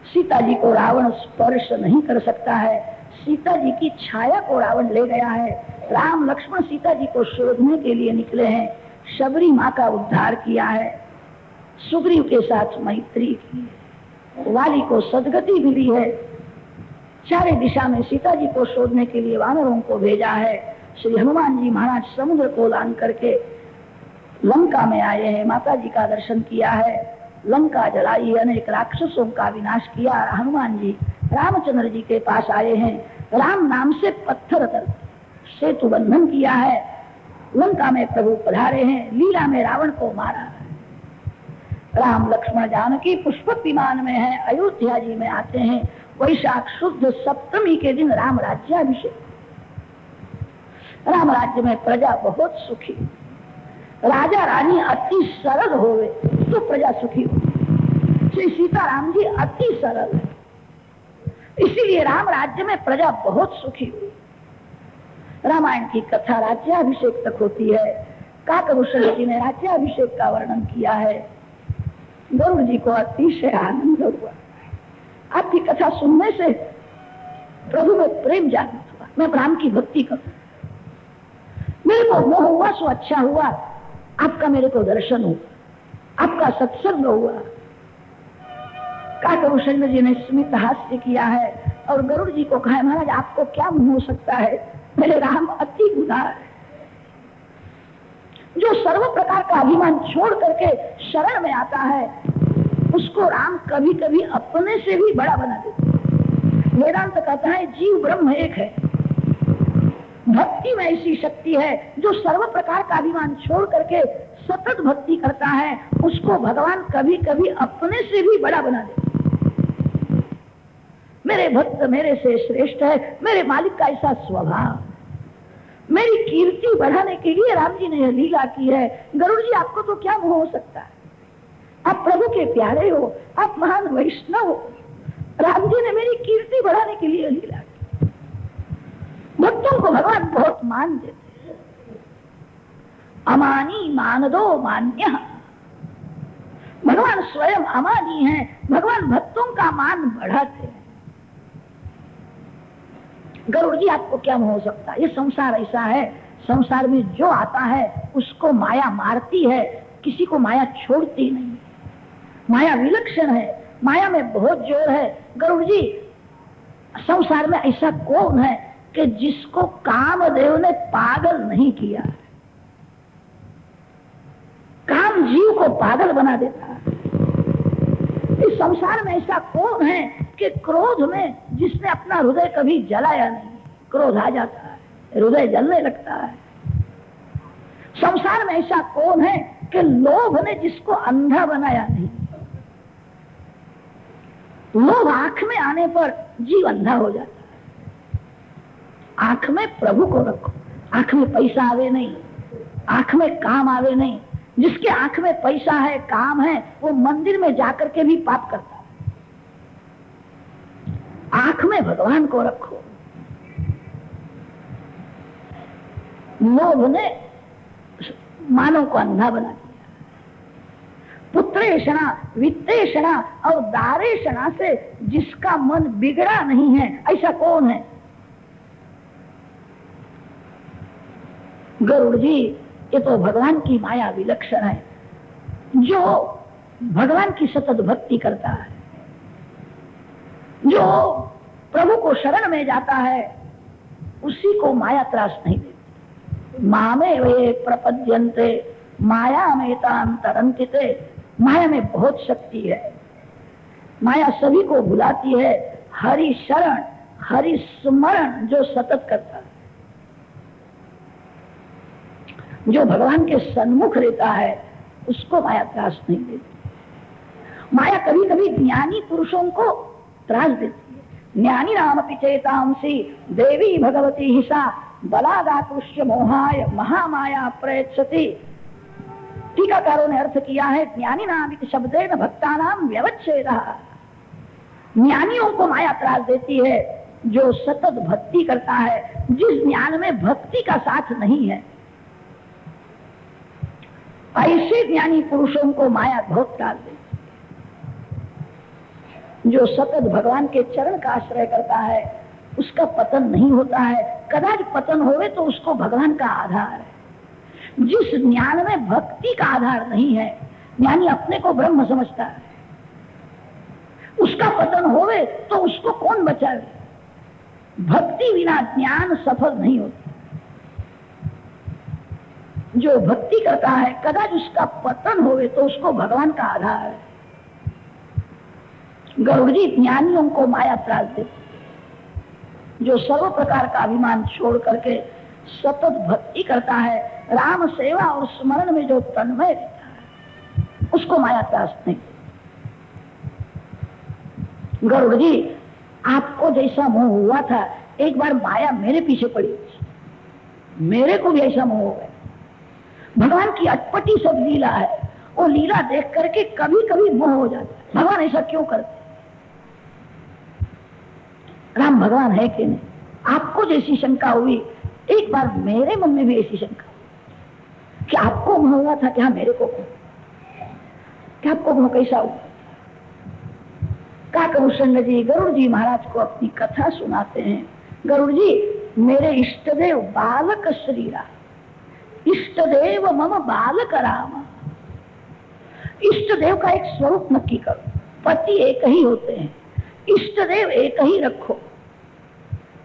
सीता जी को रावण स्पर्श नहीं कर सकता है। सीता जी की छाया को रावण ले गया है। राम लक्ष्मण सीता जी को शोधने के लिए निकले हैं। शबरी माँ का उद्धार किया है। सुग्रीव के साथ मैत्री की है। वाली को सदगति मिली है। चारे दिशा में सीता जी को शोधने के लिए वानरों को भेजा है। श्री हनुमान जी महाराज समुद्र को लान करके लंका में आए हैं। माता जी का दर्शन किया है। लंका जलाई, अनेक राक्षसों का विनाश किया। हनुमान जी रामचंद्र जी के पास आए हैं। राम नाम से पत्थर कर सेतु बंधन किया है। लंका में प्रभु पधारे हैं। लीला में रावण को मारा है। राम लक्ष्मण जानकी पुष्पक विमान में है। अयोध्या जी में आते हैं। वैशाख शुद्ध सप्तमी के दिन राम राज्याभिषेक। राम राज्य में प्रजा बहुत सुखी। राजा रानी अति सरल होवे तो प्रजा सुखी हो। श्री सीताराम जी अति सरल है, इसीलिए राम राज्य में प्रजा बहुत सुखी हुई। रामायण की कथा राज्याभिषेक तक होती है। काकभूषण जी ने राज्याभिषेक का वर्णन किया है। गरुड़ जी को अतिशय आनंद हुआ। आपकी कथा सुनने से प्रभु में प्रेम जागृत हुआ। मैं राम की भक्ति करूं। मेरे को मोह हुआ सो अच्छा हुआ। आपका मेरे को दर्शन हुआ। आपका सत्संग हुआ। काकभूषण जी ने स्मित हास्य किया है और गरुड़ जी को कहा महाराज आपको क्या मोह हो सकता है। मेरे राम अति उदार है। जो सर्व प्रकार का अभिमान छोड़ करके शरण में आता है उसको राम कभी कभी अपने से भी बड़ा बना देते। वेदांत कहता है जीव ब्रह्म एक है। भक्ति में ऐसी शक्ति है जो सर्व प्रकार का अभिमान छोड़ करके सतत भक्ति करता है, उसको भगवान कभी कभी अपने से भी बड़ा बना देता। मेरे भक्त मेरे से श्रेष्ठ है, मेरे मालिक का ऐसा स्वभाव। मेरी कीर्ति बढ़ाने के लिए राम जी ने यह लीला की है। गरुड़ जी, आपको तो क्या मोह हो सकता है? आप प्रभु के प्यारे हो, आप महान वैष्णव हो। राम जी ने मेरी कीर्ति बढ़ाने के लिए लीला की। भक्तों को भगवान बहुत मान देते हैं। अमानी मान दो मान्य। भगवान स्वयं अमानी है, भगवान भक्तों का मान बढ़ाते हैं। गरुड़ जी, आपको क्या हो सकता है? ये संसार ऐसा है, संसार में जो आता है उसको माया मारती है, किसी को माया छोड़ती नहीं। माया विलक्षण है, माया में बहुत जोर है। गरुड़ जी, संसार में ऐसा कौन है कि जिसको कामदेव ने पागल नहीं किया? काम जीव को पागल बना देता है। इस संसार में ऐसा कौन है कि क्रोध में जिसने अपना हृदय कभी जलाया नहीं? क्रोध आ जाता है, हृदय जलने लगता है। संसार में ऐसा कौन है कि लोभ ने जिसको अंधा बनाया नहीं? लोभ आंख में आने पर जीव अंधा हो जाता है। आंख में प्रभु को रखो, आंख में पैसा आवे नहीं, आंख में काम आवे नहीं। जिसके आंख में पैसा है, काम है, वो मंदिर में जाकर के भी पाप करता है। आंख में भगवान को रखो। लोभ ने मानव को अंधा बना दिया। पुत्रेषणा, वित्तेषणा और दारेषणा से जिसका मन बिगड़ा नहीं है, ऐसा कौन है? गरुड़ जी, ये तो भगवान की माया विलक्षण है। जो भगवान की सतत भक्ति करता है, जो प्रभु को शरण में जाता है, उसी को माया त्रास नहीं देती। मामे वे प्रपद्यन्ते माया में तांतरंकिते। माया में बहुत शक्ति है, माया सभी को भुलाती है। हरि शरण, हरि स्मरण जो सतत करता है, जो भगवान के सन्मुख रहता है, उसको माया त्रास नहीं देती। माया कभी कभी ज्ञानी पुरुषों को त्रास देती है। ज्ञानी नाम पिचेतांसी देवी भगवती हिसा बलादातुष्य मोहाय महामाया प्रयच्छति। टीकाकारों ने अर्थ किया है, ज्ञानी नाम शब्देन भक्ता नाम व्यवच्छेदः। ज्ञानियों को माया त्रास देती है जो सतत भक्ति करता है, जिस ज्ञान में भक्ति का साथ नहीं है। ऐसे ज्ञानी पुरुषों को माया बहुत त्रास देती है। जो सतत भगवान के चरण का आश्रय करता है, उसका पतन नहीं होता है। कदाच पतन होवे तो उसको भगवान का आधार है। जिस ज्ञान में भक्ति का आधार नहीं है, ज्ञानी अपने को ब्रह्म समझता है, उसका पतन होवे तो उसको कौन बचावे? भक्ति बिना ज्ञान सफल नहीं होता। जो भक्ति करता है, कदाच उसका पतन होवे तो उसको भगवान का आधार है। गरुड़ जी, ज्ञानियों को माया त्रास देती। जो सर्व प्रकार का अभिमान छोड़ करके सतत भक्ति करता है, राम सेवा और स्मरण में जो तन्मय रहता है, उसको माया त्रास नहीं। गरुड़ जी, आपको जैसा मोह हुआ था, एक बार माया मेरे पीछे पड़ी, मेरे को भी ऐसा मोह हो गया। भगवान की अटपटी सब लीला है, वो लीला देख करके कभी कभी मोह हो जाता है। भगवान ऐसा क्यों करते? राम भगवान है कि नहीं? आपको जैसी शंका हुई, एक बार मेरे मन में भी ऐसी शंका कि आपको मोह हुआ था, क्या मेरे को? क्या आपको मोह कैसा हुआ? का करुषण जी गरुड़ जी महाराज को अपनी कथा सुनाते हैं। गरुड़ जी, मेरे इष्टदेव बालक श्री राम, इष्टदेव मम बालक राम। इष्टदेव का एक स्वरूप नक्की करो। पति एक ही होते हैं, इष्टदेव एक ही रखो।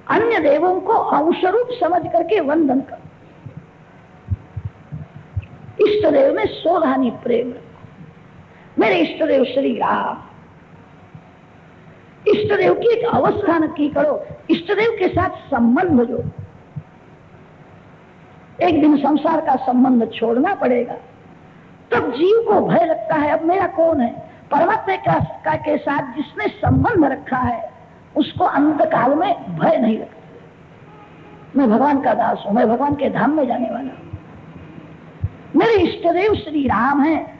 अन्य देवों को अंशरूप समझ करके वंदन करो। इष्टदेव में सोधानी प्रेम रखो। मेरे इष्टदेव श्री राम। इष्टदेव की एक अवस्था नक्की करो, इष्टदेव के साथ संबंध जो एक दिन संसार का संबंध छोड़ना पड़ेगा। तब जीव को भय लगता है, अब मेरा कौन है? परमात्मा के साथ जिसने संबंध रखा है उसको अंत काल में भय नहीं लगता। मैं भगवान का दास हूं, मैं भगवान के धाम में जाने वाला हूं, मेरे इष्टदेव श्री राम है।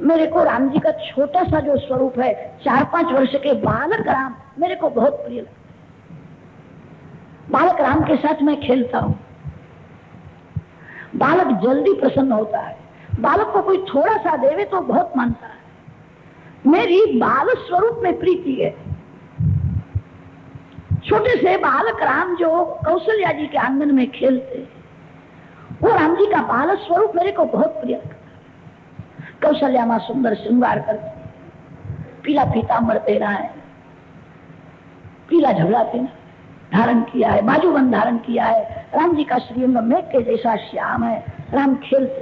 मेरे को राम जी का छोटा सा जो स्वरूप है, 4-5 वर्ष के बालक राम मेरे को बहुत प्रिय लगता है। बालक राम के साथ मैं खेलता हूं। बालक जल्दी प्रसन्न होता है, बालक को कोई थोड़ा सा देवे तो बहुत मानता है। मेरी बाल स्वरूप में प्रीति है। छोटे से बालक राम जो कौशल्या जी के आंगन में खेलते, वो राम जी का बाल स्वरूप मेरे को बहुत प्रिय लगता है। कौशल्या मां सुंदर श्रृंगार करती, पीला पीतांबर पहना है, पीला झबला पहना धारण किया है, बाजूबंद धारण किया है। राम जी का श्रीअंग मेघ के जैसा श्याम है। राम खेलते,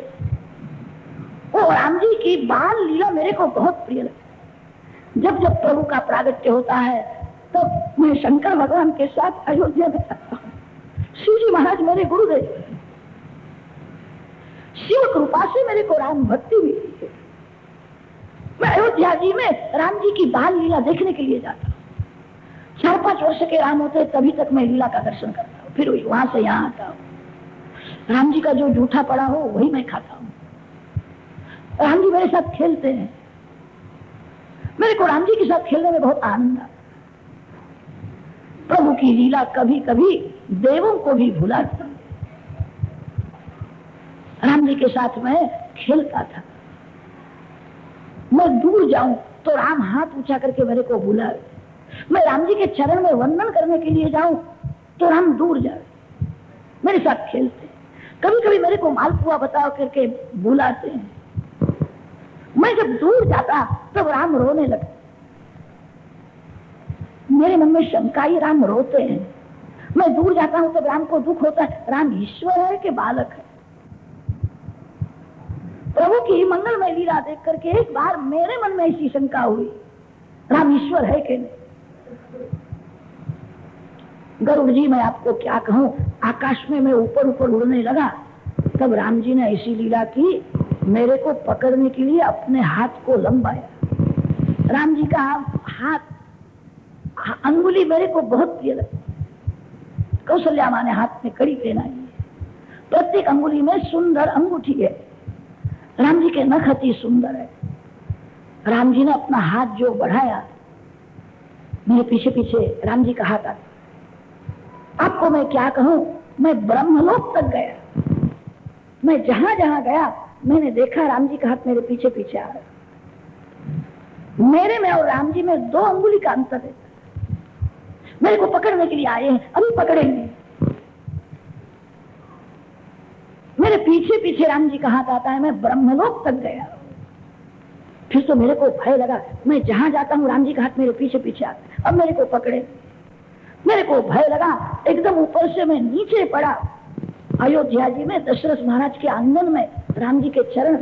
वो राम जी की बाल लीला मेरे को बहुत प्रिय लगती है। जब जब प्रभु का प्रागट्य होता है तब मैं शंकर भगवान के साथ अयोध्या में जाता हूँ। शिव जी महाराज मेरे गुरुदेव, शिव कृपा से मेरे को राम भक्ति मिली है। मैं अयोध्या जी में राम जी की बाल लीला देखने के लिए जाता हूँ। 4-5 वर्ष के राम होते तभी तक मैं लीला का दर्शन करता हूँ, फिर वहां से यहाँ आता हूँ। राम जी का जो जूठा पड़ा हो वही मैं खाता हूँ। राम जी मेरे साथ खेलते हैं, मेरे को राम जी के साथ खेलने में बहुत आनंद आता। प्रभु की लीला कभी कभी देवों को भी भुलाती। राम जी के साथ मैं खेलता था। मैं दूर जाऊं तो राम हाथ ऊंचा करके मेरे को बुलाए। मैं राम जी के चरण में वंदन करने के लिए जाऊं तो राम दूर जाए, मेरे साथ खेलते। कभी कभी मेरे को मालपुआ बताओ करके बुलाते हैं। मैं जब दूर जाता तब राम रोने लगते। मेरे मन में शंका, ही राम रोते हैं। मैं दूर जाता हूं तब राम को दुख होता है, राम ईश्वर है कि बालक है? प्रभु की मंगलमय लीला देख करके एक बार मेरे मन में ऐसी शंका हुई, राम ईश्वर है कि नहीं? गरुड़ जी, मैं आपको क्या कहूं, आकाश में मैं ऊपर ऊपर उड़ने लगा, तब राम जी ने ऐसी लीला की, मेरे को पकड़ने के लिए अपने हाथ को लंबाया। राम जी का हाथ, अंगुली मेरे को बहुत प्रिय लगती। कौशल्या मां ने हाथ में कड़ी पहनाई है, प्रत्येक अंगुली में सुंदर अंगूठी है। राम जी के नख अति सुंदर है। राम जी ने अपना हाथ जो बढ़ाया, मेरे पीछे पीछे राम जी का हाथ आता। आपको मैं क्या कहूं, मैं ब्रह्मलोक तक गया। मैं जहां जहां गया मैंने देखा राम जी का हाथ मेरे पीछे पीछे आ रहा। मेरे में और राम जी में 2 अंगुली का अंतर है। मेरे को पकड़ने के लिए आए हैं, अभी पकड़ेंगे। मेरे पीछे पीछे राम जी का हाथ आता है। मैं ब्रह्मलोक तक गया। फिर तो मेरे को भय लगा, मैं जहां जाता हूं राम जी का हाथ मेरे पीछे पीछे आता है, अब मेरे को पकड़े। मेरे को भय लगा, एकदम ऊपर से मैं नीचे पड़ा। अयोध्या जी में दशरथ महाराज के आंगन में राम जी के चरण